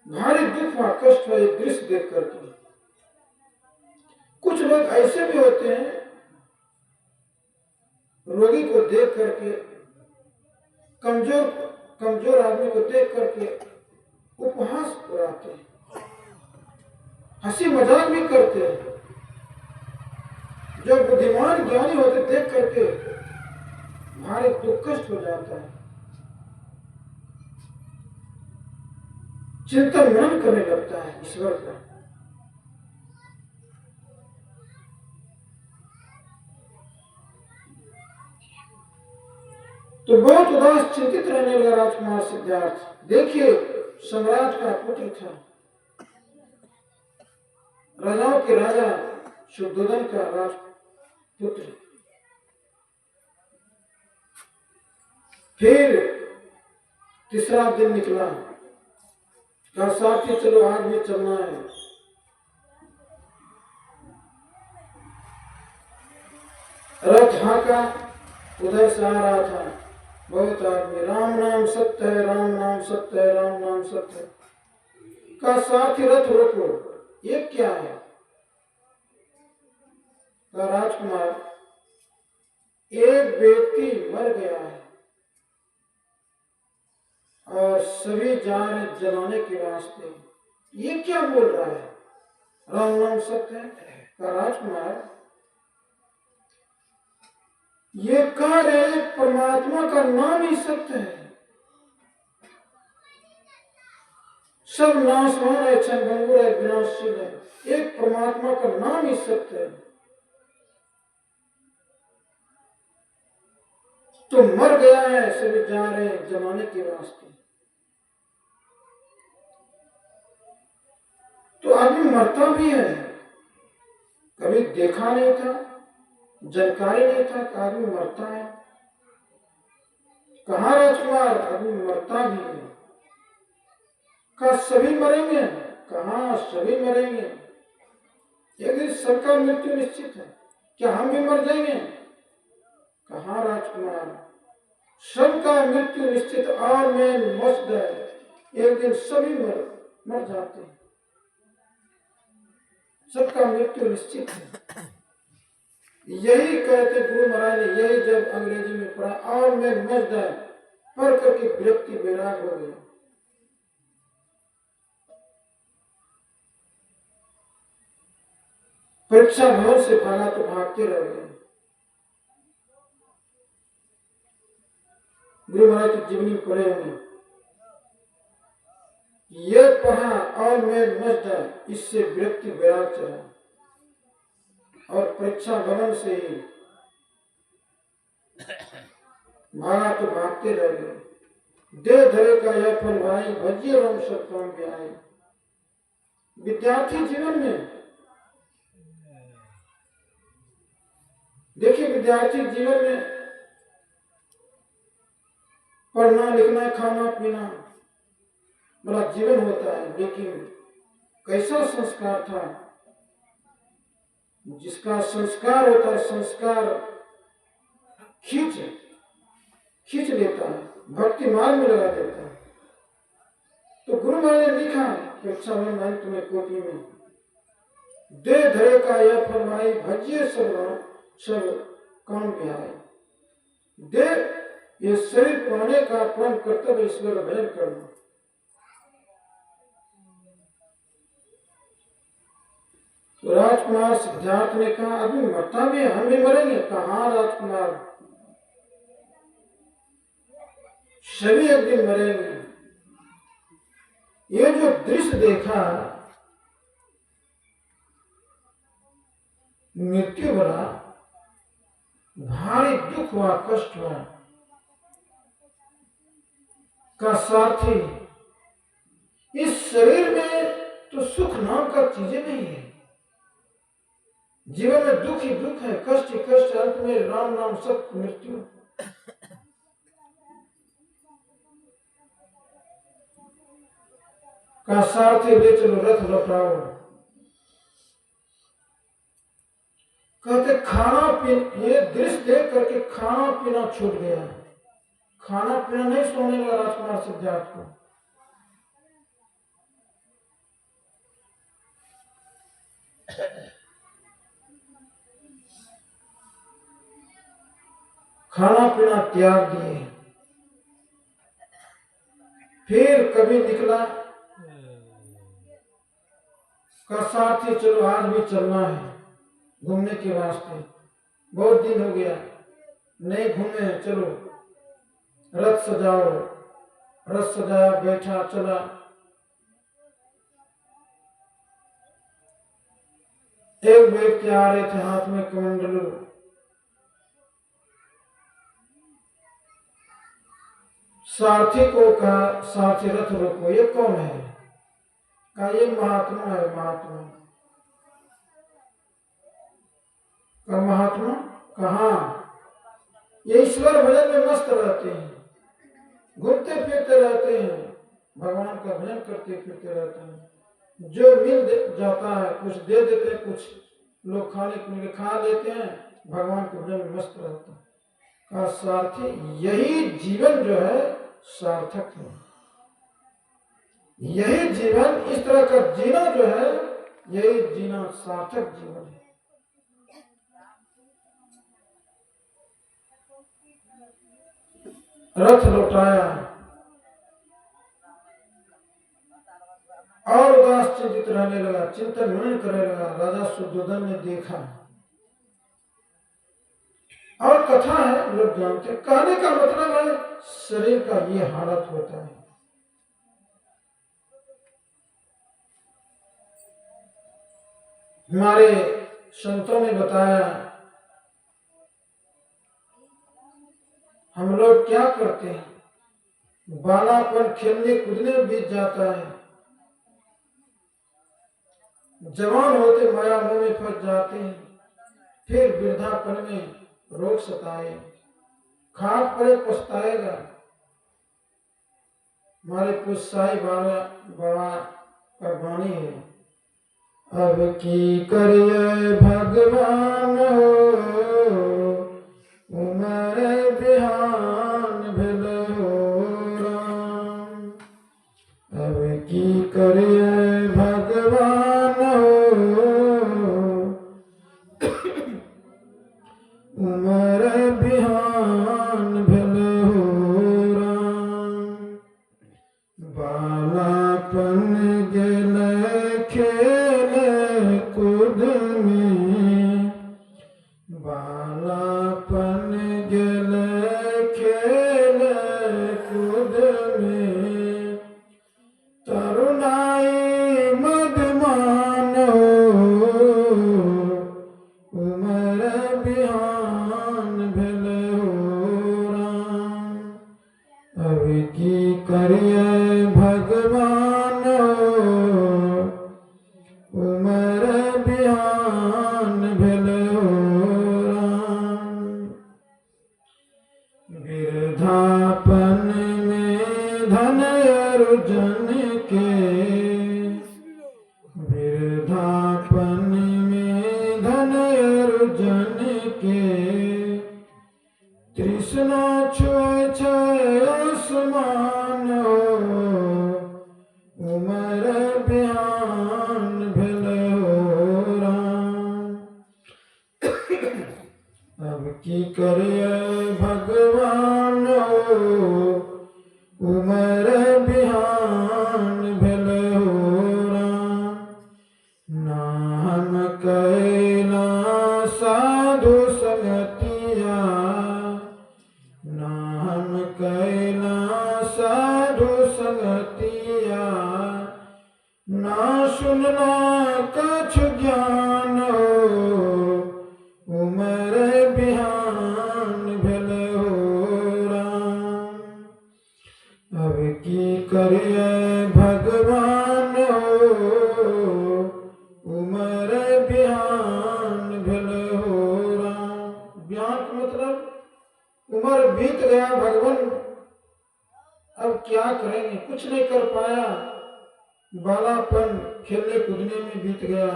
भारी दुख हुआ, कष्ट हुआ ये दृश्य देख करके। कुछ लोग ऐसे भी होते हैं, रोगी को देख करके, कमजोर कमजोर आदमी को देख करके उपहास उड़ाते हैं, हंसी मजाक भी करते हैं। जो बुद्धिमान ज्ञानी होते देख करके भारी दुख कष्ट हो जाता है, चिंतन मनन करने लगता है ईश्वर का। तो बहुत उदास चिंतित रहने लगा राजकुमार सिद्धार्थ। देखिए सम्राट का पुत्र था, राजाओं के राजा शुद्धोधन का राजपुत्र। फिर तीसरा दिन निकला, कहा साथी चलो आज भी चलना है। रथ हाँका, उधर से आ रहा था बहुत आदमी, राम नाम सत्य है, राम नाम सत्य है, राम नाम सत्य है। का साथी रथ रोको, ये क्या है? का राजकुमार एक व्यक्ति मर गया है और सभी जा रहे जलाने के वास्ते। ये क्या बोल रहा है? राम नाम सत्य है। का राजकुमार ये कह रहे परमात्मा का नाम ही सत्य है, सब नाशवान है, क्षणभंगुर है, विनाशशील है, एक परमात्मा का नाम ही सत्य है। तो मर गया है, सभी जा रहे हैं जमाने के वास्ते। तो आदमी मरता भी है, कभी देखा नहीं था, जानकारी नहीं था कि आदमी मरता है। कहाँ राजकुमार, आदमी मरता भी है। का सभी मरेंगे? कहाँ सभी मरेंगे, एक दिन सबका मृत्यु निश्चित है। क्या हम भी मर जाएंगे? कहाँ राजकुमार, सबका मृत्यु निश्चित, और मैं मस्त है, एक दिन सभी मर जाते हैं, सबका मृत्यु निश्चित है। यही कहते गुरु महाराज ने, यही जब अंग्रेजी में पढ़ा, और मैं मस्त है पढ़ करके विरक्ति वैराग हो गया। परीक्षा भवन से भागा तो भागते रह गए। गुरु महाराज की जीवनी पढ़े होंगे, ये पढ़ा और मैं नष्ट है, इससे व्यक्ति वैराग चढ़ा और परीक्षा भवन से ही भागा तो भागते रह गए। दे धरे का यह फल भाई, भजिए राम सब काम भी आए। विद्यार्थी जीवन में देखिए, विद्यार्थी जीवन में पढ़ना लिखना खाना पीना बड़ा जीवन होता है, लेकिन कैसा संस्कार था? जिसका संस्कार होता है, संस्कार खींच लेता है, भक्ति मार्ग में लगा देता है। तो गुरु महाराज ने लिखा परीक्षा में तुम्हें कॉपी में, दे धरे का यह फल भाई, भजिए सब काम भी आए। दे ये शरीर पाने का परम कर्तव्य ईश्वर का भजन करना। तो राजकुमार सिद्धार्थ ने कहा अभी मरता भी है, हम भी मरेंगे। कहा राजकुमार, सभी एक दिन मरेंगे। ये जो दृश्य देखा, मृत्यु बड़ा भारी दुख हुआ, कष्ट हुआ। का सारथी, इस शरीर में तो सुख नाम का चीजें नहीं है। जीवन में दुख ही दुख है, कष्ट ही कष्ट, अंत में राम नाम सब मृत्यु। का सारथी ले चलो रथ लौटाओ। कहते खाना पीना, ये दृश्य देख करके खाना पीना छूट गया। खाना पीना नहीं सोने लगा राजकुमार सिद्धार्थ को। खाना पीना त्याग दिए। फिर कभी निकला का साथी, चलो आज भी चलना है घूमने के वास्ते, बहुत दिन हो गया नहीं घूमे, चलो रथ सजाओ। रथ सजाया, बैठा, चला। एक व्यक्ति आ रहे थे, हाथ में कमंडलू। सारथी को कहा, सारथी रथ रोको, ये कौन है? कहा ये महात्मा है। महात्मा का महात्मा कहा? ये ईश्वर भजन में मस्त रहते हैं, घूमते फिरते रहते हैं, भगवान का भजन करते फिरते रहते हैं। जो मिल जाता है कुछ दे देते हैं, कुछ लोग खाने पीने खा लेते हैं, भगवान के भजन में मस्त रहते हैं। का सारथी, यही जीवन जो है सार्थक है। यही जीवन, इस तरह का जीना जो है, यही जीना सार्थक जीवन है। रथ लौटाया और उदास चिंतित रहने लगा, चिंतन मनन करने लगा। राजा शुद्धोधन ने देखा, और कथा है लोग जानते। कहने का मतलब है शरीर का ये हालत होता है। हमारे संतों ने बताया, हम लोग क्या करते हैं, बालापन खेलने कूदने में बीत जाता है, जवान होते माया मोह में फंस जाते हैं, फिर वृद्धापन में रोग सताए, खाक पड़े पछताएगा। हमारे कुछ साई बाबा का वाणी है, अब की करिए भगवान हो, उमर बिहान भेल हो राम। अब की करिए भगवान हो, उमर बिहान भेल हो राम। बालापन गेल खेल कूद में, बालापन गेल खेल की करिए भगवान उमर बिहान भेलो राम। वृद्धापन में धन अर्जन के, वृद्धापन में धन अर्जन के, तृष्णा छुए छे आसमान उमर बिहान भेलो राम। अब की करिए भगवान उमर बिहान भेलो राम। ना हम कैला साधु संगतिया, ना हम कैला साधु संगतिया, ना सुनना कछु ज्ञान उमर बिहान भेलो राम। अब की करिए भगवान उमर बिहान भेलो राम। बिहान का मतलब उम्र बीत गया भगवान, अब क्या करेंगे, कुछ नहीं कर पाया। बालापन खेलने कूदने में बीत गया,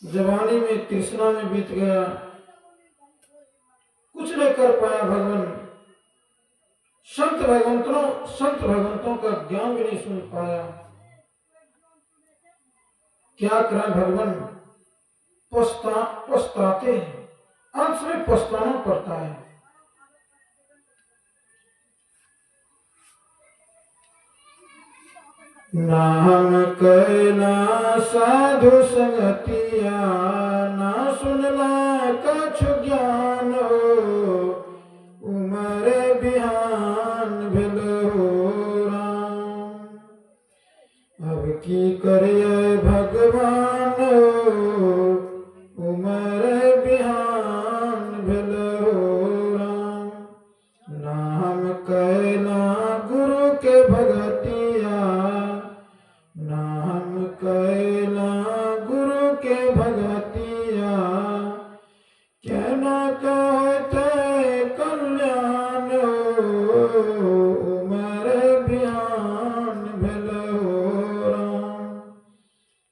जवानी में तृष्णा में बीत गया, कुछ नहीं कर पाया भगवान। संत भगवंतों का ज्ञान भी नहीं सुन पाया। क्या करें भगवान, पछताते हैं, अंत में पछताना पड़ता है। ना हम कैला साधु संगतिया, ना सुनला कछु ज्ञान उमर बिहान भेलो राम। अब की करिए भगवान उमर बिहान भेलो राम। ना हम कैला गुरु के भगतिया, ना हम कैला गुरु के भगतिया, क्या ना कहते कल्याण उमर बिहान भेलो राम।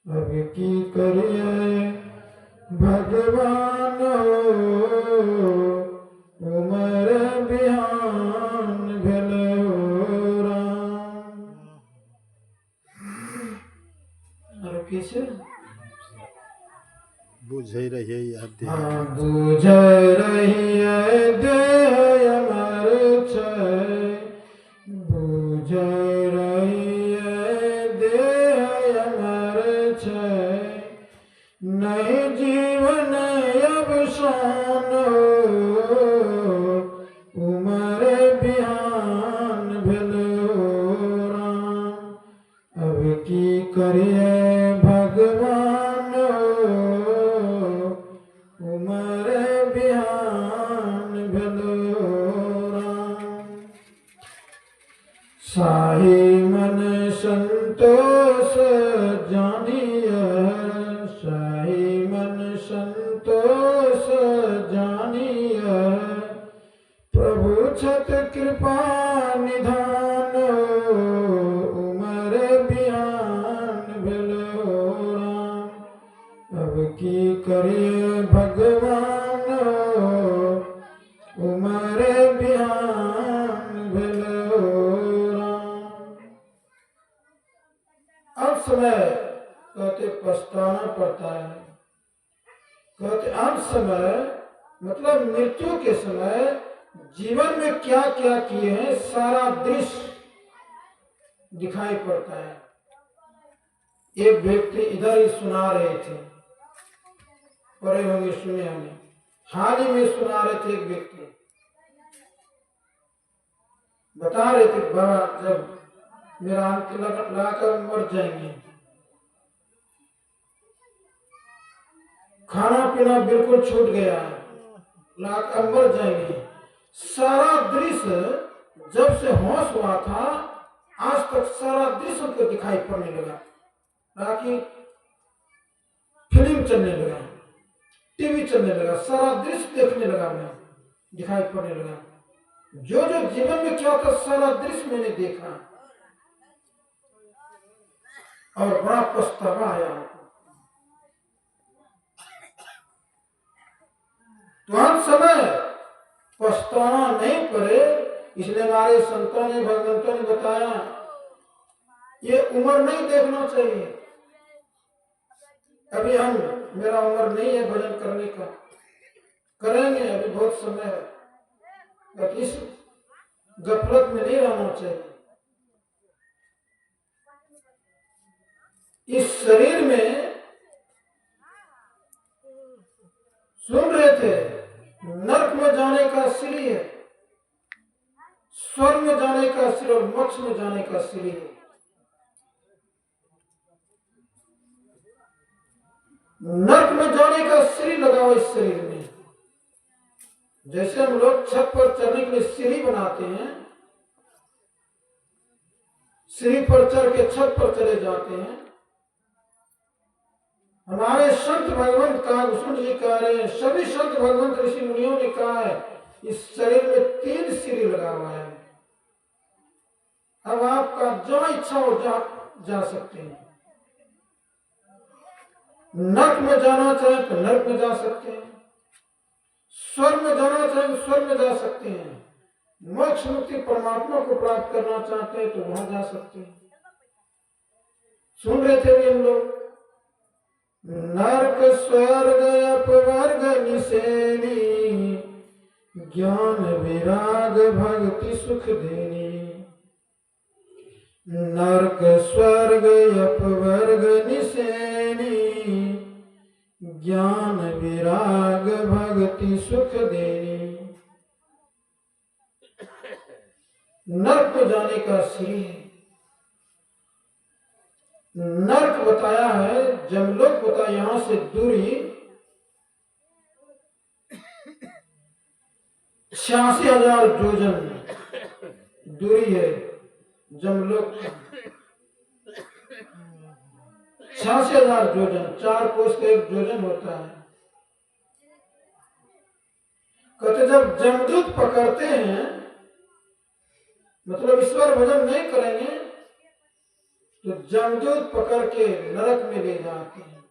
अब की करिए भगवान उमर बिहान भेलो राम। और कैसे बुझ रहिए याद बुझ रहिए देह अमर छै, बुझ रहिए देह अमर छै, नहीं जीवन अब शान उमर बिहान भेलो राम। अब की करिए भगवान उमर बिहान भेलो राम। साही मन संतोष जानिए, साही मन संतोष जानिए, प्रभु छत कृपा निधान उमर बिहान भेलो राम। अब की करिए भगवान उमर बिहान भेलो राम। अब समय कहते पछताना पड़ता है, कहते अंत समय मतलब मृत्यु के समय जीवन में क्या क्या किए हैं सारा दृश्य दिखाई पड़ता है। एक व्यक्ति इधर ही सुना रहे थे, पढ़े होंगे सुने होंगे, हाल ही में सुना रहे थे। एक व्यक्ति बता रहे थे बाबा जब मेरा अंत लगाकर मर जाएंगे, खाना पीना बिल्कुल छूट गया, लाकर मर जाएंगे, सारा दृश्य जब से होश हुआ था आज तक सारा दृश्य उनको दिखाई पड़ने लगा, ताकि फिल्म चलने लगा, टीवी चलने लगा, सारा दृश्य देखने लगा, मैं दिखाई पड़ने लगा। जो जो जीवन में क्या था सारा दृश्य मैंने देखा और बड़ा पछतावा आया। तुरंत समय पछताना नहीं पड़े, इसलिए हमारे संतों ने भगवंतों ने बताया ये उम्र नहीं देखना चाहिए। अभी मेरा उम्र नहीं है भजन करने का, करेंगे अभी बहुत समय है, लेकिन इस गफलत में नहीं रहना चाहिए। इस शरीर में सुन रहे थे नरक में जाने का सीढ़ी है, स्वर्ग में जाने का सीढ़ी और मोक्ष में जाने का सीढ़ी है। नरक में जाने का सीढ़ी लगाओ इस शरीर में। जैसे हम लोग छत पर चढ़ने के लिए सीढ़ी बनाते हैं, सीढ़ी पर चढ़ के छत पर चले जाते हैं। हमारे संत भगवंत कागभूषण जी कह रहे हैं, सभी संत भगवंत ऋषि मुनियों ने कहा है इस शरीर में 3 सीढ़ी लगा हुआ है। अब आपका जहां इच्छा हो जा सकते हैं। नरक में जाना चाहे तो नरक में जा सकते हैं, स्वर्ग में जाना चाहे तो स्वर्ग में जा सकते हैं, मोक्ष मुक्ति परमात्मा को प्राप्त करना चाहते हैं तो वहां जा सकते हैं। सुन रहे थे हम लोग, नरक स्वर्ग अपवर्ग निसेनी, ज्ञान विराग भक्ति सुख देनी। नरक स्वर्ग अपवर्ग निसेनी, ज्ञान विराग भक्ति सुख देनी। नरक में जाने का सीढ़ी है। नरक बताया है, जमलोक बताया, यहां से दूरी 86,000 योजन दूरी है जमलोक। 86,000 योजन, 4 कोस का 1 योजन होता है। कहते जब जमदूत पकड़ते हैं, मतलब ईश्वर भजन नहीं करेंगे तो जमदूत पकड़ के नरक में ले जाते हैं।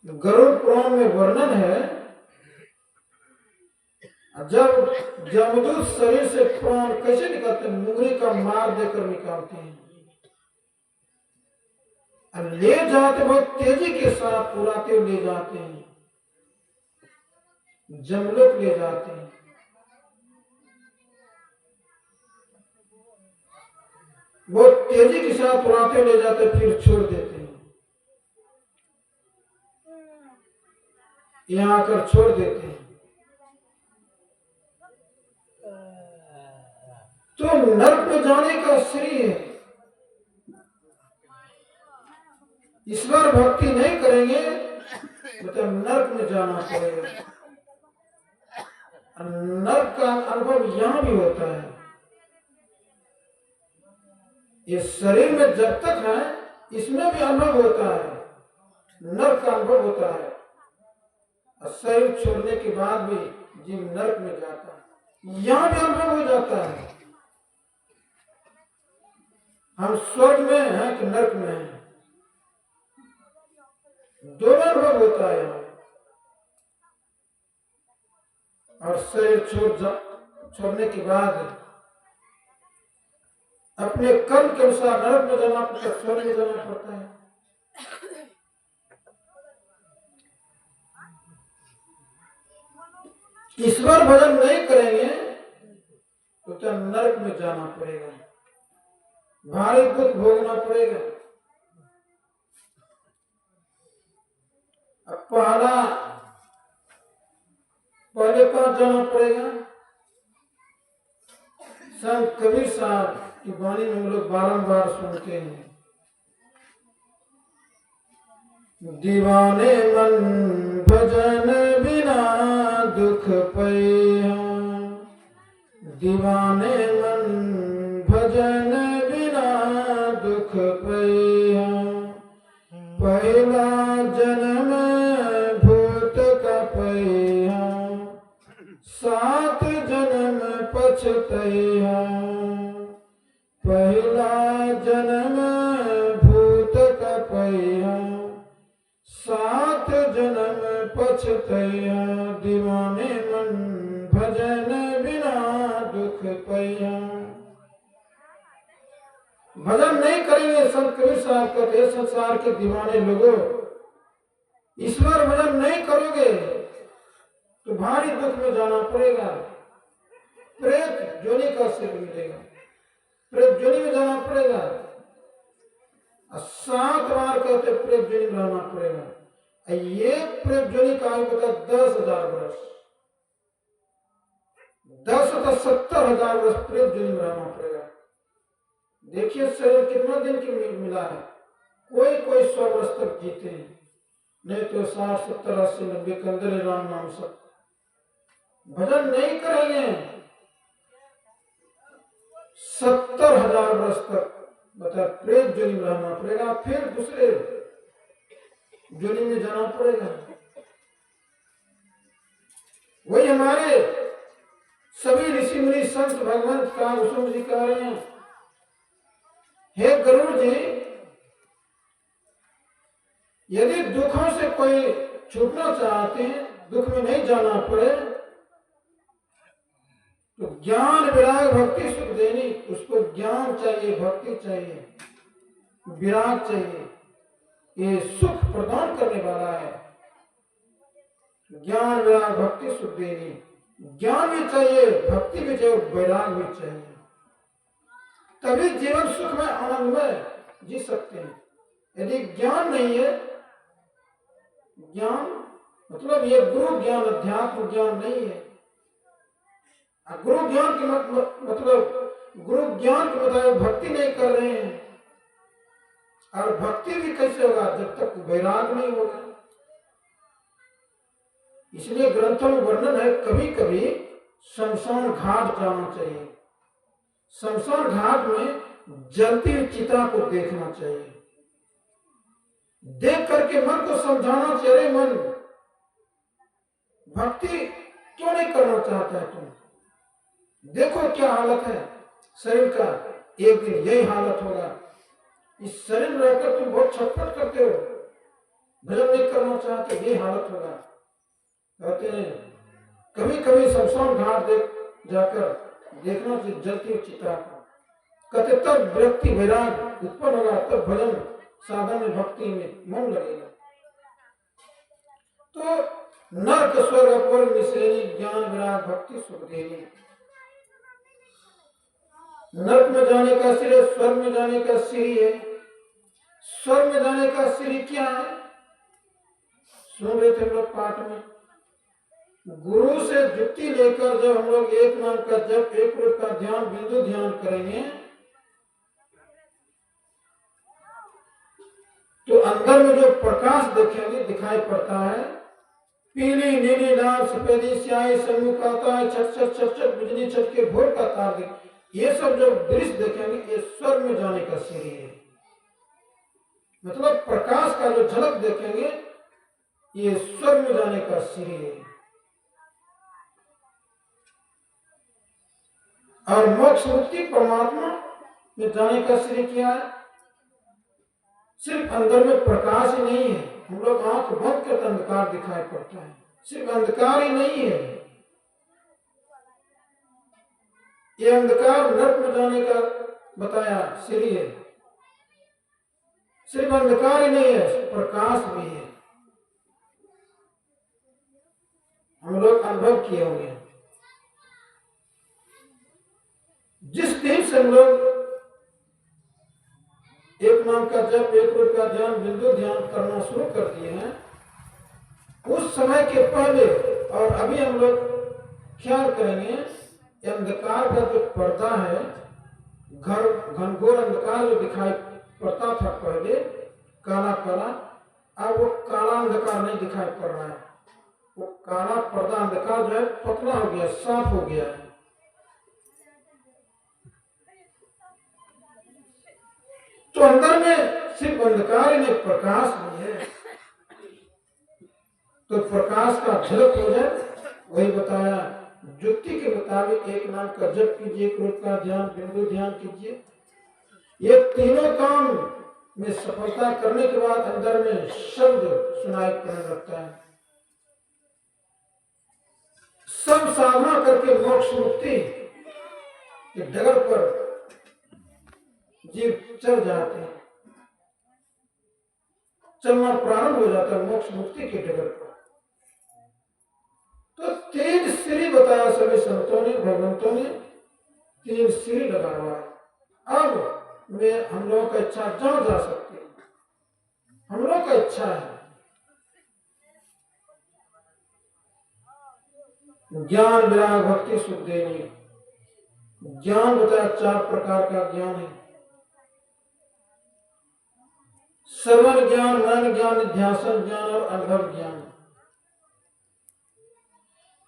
गरुड़ पुराण में वर्णन है, जब जमदूत शरीर से प्राण कैसे निकालते हैं, मुंगरी का मार देकर निकालते हैं, ले जाते बहुत तेजी के साथ उड़ाते ले जाते हैं, जमलोक ले जाते हैं। बहुत तेजी के साथ उड़ाते ले जाते फिर छोड़ देते हैं, यहाँ आकर छोड़ देते हैं। तो नरक में जाने का सीढ़ी है। ईश्वर भक्ति नहीं करेंगे मतलब नरक में जाना पड़ेगा। नरक का अनुभव यहां भी होता है। ये शरीर में जब तक है इसमें भी अनुभव होता है, नरक का अनुभव होता है। और शरीर छोड़ने के बाद भी जीव नरक में जाता है, यहां भी अनुभव हो जाता है। हम स्वर्ग में हैं कि नरक में हैं, दोनों अनुभव होता है यहाँ। और शरीर छोड़ने के बाद अपने कर्म के अनुसार नरक में जाना पड़ता है, स्वर्ग में जाना पड़ता है। ईश्वर भजन नहीं करेंगे तो नरक में जाना पड़ेगा, भारी दुख भोगना पड़ेगा। अब पहले कहाँ जाना पड़ेगा? संत कबीर साहब की वाणी में हम लोग बारंबार सुनते हैं, दीवाने मन भजन बिना दुख पैया, दीवाने मन भजन बिना दुख पैया। पहला जन्म भूत का पैया, 7 जन्म पछतैया। पहला जन्म भूत का पैया, 7 जन्म पछतैया। दीवाने मन भजन बिना दुख पैया। भजन नहीं करेंगे, संत कबीर साहब कहते संसार के दीवाने लोगों, ईश्वर भजन नहीं करोगे तो भारी दुख में जाना पड़ेगा। प्रेत जोनी का सिर मिलेगा, प्रेत जोनी में जाना पड़ेगा। 7 बार कहते प्रेत जोनी में रहना पड़ेगा। ये प्रेत जोनी का आयु बता 10,000 वर्ष, 10 तो 70,000 वर्ष प्रेत जोनी में रहना पड़ेगा। देखिए शरीर कितना दिन की मिला है। कोई 100 वर्ष तक जीते हैं, नहीं तो 60, 70, 80, 90 के अंदर राम नाम सब। भजन नहीं करेंगे 70,000 वर्ष तक बता प्रेत जोनी में रहना पड़ेगा, फिर दूसरे जोनी में जाना पड़ेगा। वही हमारे सभी ऋषि मुनि संत भगवंत का कुसुम जी कह रहे हैं, हे गरुड़ जी, यदि दुखों से कोई छूटना चाहते हैं, दुख में नहीं जाना पड़े, तो ज्ञान विराग भक्ति सुख देनी। उसको ज्ञान चाहिए, भक्ति चाहिए, विराग चाहिए, ये सुख प्रदान करने वाला है। ज्ञान विराग भक्ति सुख देनी, ज्ञान भी चाहिए, भक्ति भी चाहिए, वैराग भी चाहिए, तभी जीवन सुख में आनंद में जी सकते हैं। यदि ज्ञान नहीं है, ज्ञान मतलब ये गुरु ज्ञान अध्यात्म ज्ञान नहीं है। गुरु ज्ञान के मतलब गुरु ज्ञान के मुताबिक भक्ति नहीं कर रहे हैं, और भक्ति भी कैसे होगा जब तक वैराग नहीं होगा। इसलिए ग्रंथों में वर्णन है, कभी कभी शमशान घाट जाना चाहिए, शमशान घाट में जलती हुई चिता को देखना चाहिए, देख करके मन को समझाना चाहिए, अरे मन भक्ति क्यों नहीं करना चाहता है तुम, देखो क्या हालत है शरीर का, एक दिन यही हालत होगा। इस शरीर में रहकर तुम बहुत छटपट करते हो, भजन नहीं करना चाहते, यही हालत होगा। कहते हैं कभी कभी शमशान घाट जाकर देखना चाहिए जलती हुई चिता को, कहते तब व्यक्ति वैराग उत्पन्न होगा, तब भजन साधन में भक्ति में मन लगेगा। तो नरक स्वर्ग अपूर्व मिश्रेणी, ज्ञान विराग भक्ति सुख देनी। नरक में जाने का सीढ़ी, स्वर्ग में जाने का सीढ़ी है। स्वर्ग में जाने का सीढ़ी क्या है, सुन रहे थे हम लोग पाठ में। गुरु से युक्ति लेकर जब हम लोग एक नाम का जब एक रूप का ध्यान बिंदु ध्यान करेंगे, तो अंदर में जो प्रकाश देखेंगे दिखाई पड़ता है, पीली नीली लाल सफेदी स्याही सम्मुख आता है, छट छट छट छट बिजली छटके भोर का तार देख, ये सब जो दृश्य देखेंगे ये स्वर्ग में जाने का सीढ़ी है। मतलब प्रकाश का जो झलक देखेंगे ये स्वर्ग में जाने का सीढ़ी है। और मोक्ष मुक्ति परमात्मा में जाने का सीढ़ी क्या है, सिर्फ अंदर में प्रकाश ही नहीं है। हम लोग आंख बंद करते अंधकार दिखाई पड़ता है, सिर्फ अंधकार ही नहीं है, ये अंधकार नरक में जाने का बताया सीढ़ी है। सिर्फ अंधकार ही नहीं है, प्रकाश भी है। हम लोग अनुभव किए होंगे, जिस दिन से हम लोग एक नाम का जप एक रूप का ध्यान बिंदु ध्यान करना शुरू कर दिए हैं, उस समय के पहले और अभी हम लोग ख्याल करेंगे, अंधकार का जो पर्दा है, घर घनघोर अंधकार जो दिखाई पड़ता था पहले काला काला, अब वो काला अंधकार नहीं दिखाई पड़ रहा है। वो काला पर्दा अंधकार जो है पतला हो गया, साफ हो गया है। तो अंदर में सिर्फ अंधकार नहीं, प्रकाश भी है। तो प्रकाश का झलक हो जाए, वही बताया युक्ति के मुताबिक एक नाम का जप कीजिए, क्रोध का ध्यान, बिंदु ध्यान कीजिए। ये तीनों काम में सफलता करने के बाद अंदर में शब्द सुनाई पड़ने लगता है। सब साधना करके मोक्ष मुक्ति के डगर पर जीव चल जाते हैं, चलना प्रारंभ हो जाता है मोक्ष मुक्ति के डगर पर। तो 3 सीढ़ी बताया सभी संतों ने, भगवंतों ने 3 सीढ़ी लगा हुआ है। अब में हम लोगों का इच्छा जहाँ जा सकती है, हम लोग का इच्छा है। ज्ञान विराग भक्ति सुख देनी। ज्ञान बताया 4 प्रकार का ज्ञान है। श्रवण ज्ञान, मनन ज्ञान, निध्यासन ज्ञान और अनुभव ज्ञान।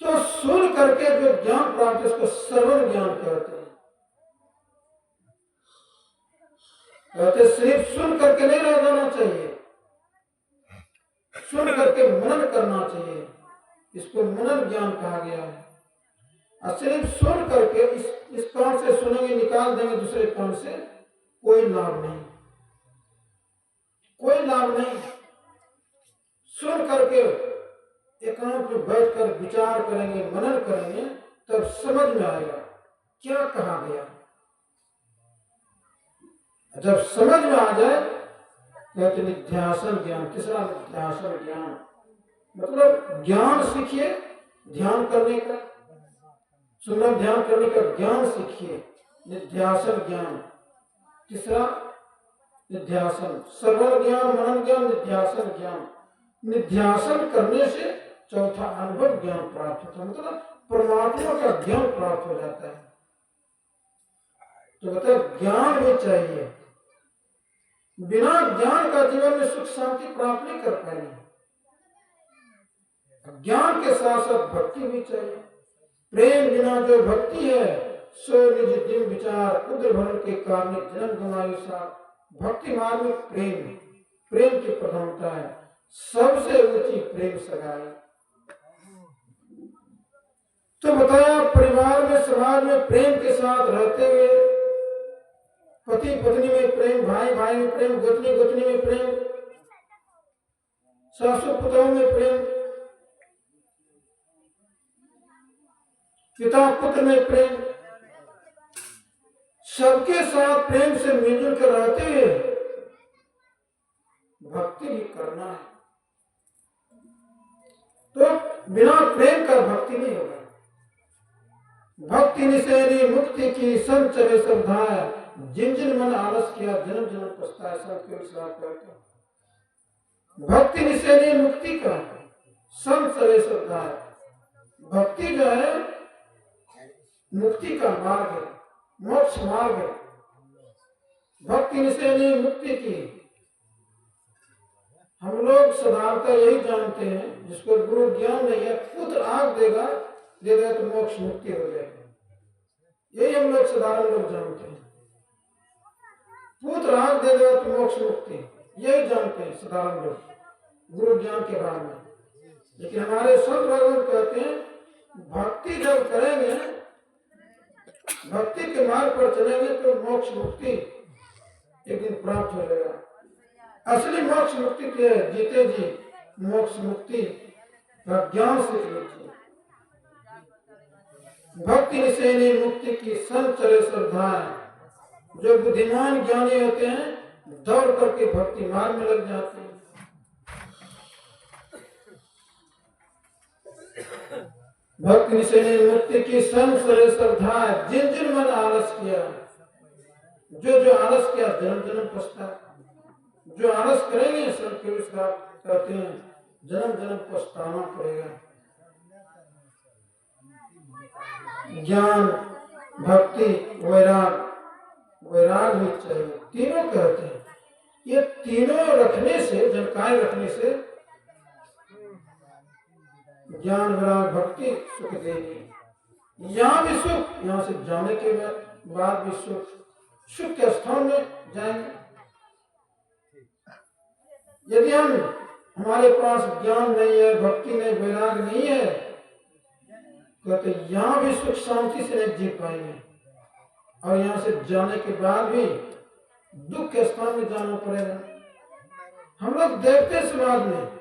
तो सुन करके जो ज्ञान प्राप्त है उसको श्रवण ज्ञान कहते हैं। कहते सिर्फ सुन करके नहीं रह जाना चाहिए, सुन करके मनन करना चाहिए, इसको मनन ज्ञान कहा गया है। और सिर्फ सुन करके इस कान से सुनेंगे, निकाल देंगे दूसरे कान से, कोई लाभ नहीं, कोई लाभ नहीं। सुन करके एकांत में बैठकर विचार करेंगे, मनन करेंगे, तब समझ में आएगा क्या कहा गया। जब समझ में आ जाए कहते निध्यासन ज्ञान। तीसरा निध्यासन ज्ञान मतलब ज्ञान सीखिए, ध्यान करने का, सुनना ध्यान करने का ज्ञान सीखिए, निध्यासन ज्ञान। तीसरा निध्यासन, श्रवण ज्ञान, मनन ज्ञान, निध्यासन ज्ञान। निध्यासन करने से चौथा अनुभव ज्ञान प्राप्त होता है, मतलब परमात्मा का ज्ञान प्राप्त हो जाता है। तो मतलब ज्ञान भी चाहिए, बिना ज्ञान का जीवन में सुख शांति प्राप्त नहीं कर पाएंगे। ज्ञान के साथ साथ भक्ति भी चाहिए। प्रेम बिना जो भक्ति है सो निज दिन विचार, उद्र भरण के कारण जन्म गंवायु साथ। भक्ति मार्ग में प्रेम, प्रेम की प्रधानता है, सबसे ऊंची प्रेम सगाई। तो बताया परिवार में, समाज में प्रेम के साथ रहते हुए, पति पत्नी में प्रेम, भाई भाई में प्रेम, गोतनी गोतनी में प्रेम, सासू पुतों में प्रेम, पिता पुत्र में प्रेम, सबके साथ प्रेम से मिलजुल कर रहते हुए भक्ति भी करना है। तो बिना प्रेम का भक्ति नहीं होगा। भक्ति निषेधी मुक्ति की संचरे श्रद्धा, जिन जिन मन आलस किया जन्म जन्म पछताए। भक्ति निषेधी मुक्ति का संचरे श्रद्धा, भक्ति जो है मुक्ति का मार्ग है, मोक्ष मार्ग है। भक्ति निषेधी मुक्ति की हम लोग साधारणतः यही जानते हैं, जिसको गुरु ज्ञान नहीं है, पुत्र आग देगा तो मोक्ष मुक्ति हो जाएगी। यही हम लोग साधारण लोग जानते हैं, पुत्र आग दे देगा तो मोक्ष मुक्ति, यही जानते हैं साधारण लोग गुरु ज्ञान के बारे में। लेकिन हमारे संत भगवान कहते हैं भक्ति जब करेंगे, भक्ति के मार्ग पर चलेंगे तो मोक्ष मुक्ति एक दिन प्राप्त हो जाएगा। असली मोक्ष मुक्ति के जीते जी मोक्ष मुक्ति का ज्ञान सीख लीजिए। भक्ति निषेधी मुक्ति की संचरे श्रद्धा, जो बुद्धिमान ज्ञानी होते हैं दौड़ करके भक्ति मार्ग में लग जाते हैं। भक्ति निषेधी मुक्ति की संचरे श्रद्धा, जिन जिन मन आलस किया, जो जो आलस किया जन्म जन्म पछता। जो आलस करेंगे सब के कहते हैं जन्म जन्म पछताना पड़ेगा। ज्ञान, भक्ति, वैराग, वैराग भी चाहिए, तीनों कहते हैं। ये तीनों रखने से, जानकारी रखने से ज्ञान, वैराग, भक्ति सुख देगी। यहाँ भी सुख, यहाँ से जाने के बाद भी सुख, सुख के स्थान में जाएंगे यदि हम हमारे पास ज्ञान नहीं है, भक्ति नहीं, वैराग नहीं है, कहते यहाँ भी सुख शांति से नहीं जी पाएंगे और यहाँ से जाने के बाद भी दुख के स्थान में जाना पड़ेगा। हम लोग देखते समाज में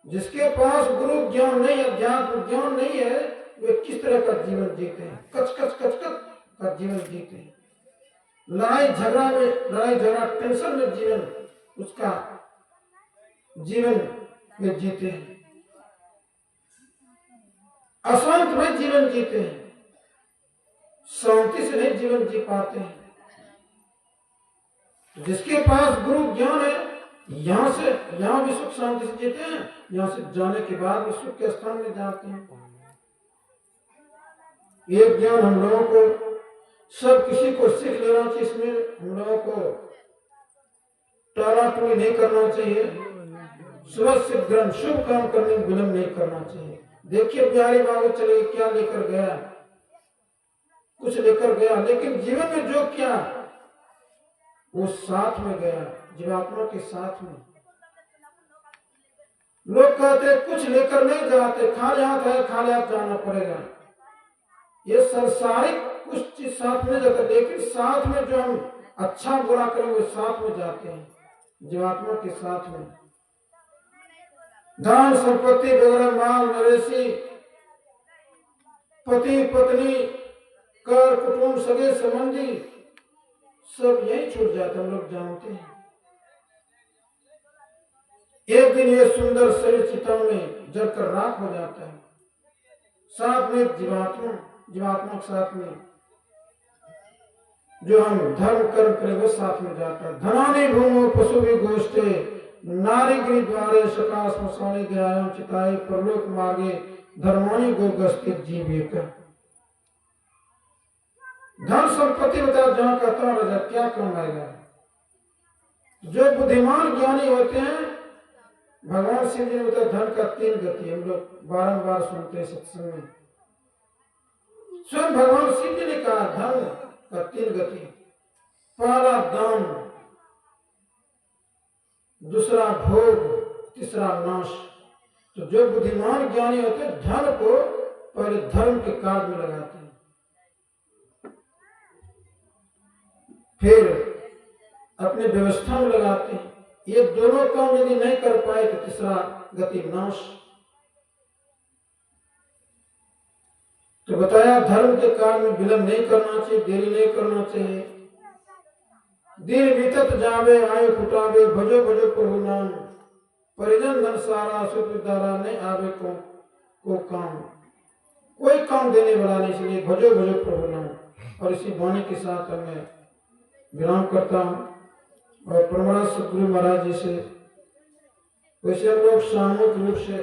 जिसके पास गुरु ज्ञान नहीं, अध्यात्म ज्ञान नहीं है, वे किस तरह का जीवन जीते हैं, कच कच कच कच का जीवन जीते हैं। लड़ाई झगड़ा टेंशन में जीवन उसका जीवन में जीते हैं, अशांत में जीवन जीते हैं, शांति से नहीं जीवन जी पाते हैं। जिसके पास गुरु ज्ञान है, यहाँ भी सुख शांति से जीते हैं, यहाँ से जाने के बाद भी सुख के स्थान में जाते हैं। ये ज्ञान हम लोगों को सब किसी को सीख लेना चाहिए। इसमें हम लोगों को टालाटोली नहीं करना चाहिए, सुव्यवस्थित ग्रंथ शुभ काम करने में विलंब नहीं करना चाहिए। देखिए बिहारी बाबू चले क्या लेकर गया, कुछ लेकर गया, लेकिन जीवन में जो किया वो साथ में गया, जीवात्मा के साथ में। लोग कहते कुछ लेकर नहीं जाते, खाली हाथ है, खाली हाथ जाना पड़ेगा। ये संसारिक कुछ चीज साथ में जाता, लेकिन साथ में जो हम अच्छा बुरा करें वो साथ में जाते हैं, जीवात्मा के साथ में। धन संपत्ति वगैरह, माल मवेशी, पति पत्नी, कर कुटुंब, सगे संबंधी, सब यही छूट जाता, हम लोग जानते हैं। एक दिन ये सुंदर शरीर चिता में जलकर राख हो जाता है, साथ में जीवात्मा के साथ में जो हम धर्म कर्म करें वो साथ में जाता है। धनानि भूमो पशु भी गोष्ठे, नारी गिरि द्वारे सका श्मशाने ध्यान चिताए, परलोक मार्गे धर्मानी गो गस्तित जीव। धन संपत्ति बता जहां कहता राजा क्या काम आएगा। जो बुद्धिमान ज्ञानी होते हैं, भगवान शिव जी ने बताया धन का 3 गति, हम लोग बारंबार सुनते हैं सत्संग में। स्वयं भगवान शिव जी ने कहा धन का 3 गति, पहला दान, दूसरा भोग, तीसरा नाश। तो जो बुद्धिमान ज्ञानी होते हैं धन को पहले धर्म के कार्य में लगाते हैं, फिर अपने व्यवस्था में लगाते हैं। ये दोनों काम यदि नहीं कर पाए तो तीसरा गति नाश। तो बताया धर्म के काम में विलंब नहीं करना चाहिए, देरी नहीं करना चाहिए। दिन बीतत जावे आयु फुटावे, भजो भजो प्रभु नाम, परिजन धन सारा सुधारा, नहीं आवे को काम, कोई काम देने वाला नहीं, इसलिए भजो भजो प्रभु नाम। और इसी वाणी के साथ मैं विराम करता हूँ और परमराज सतगुरु महाराज जी से वैसे हम लोग सामूहिक रूप से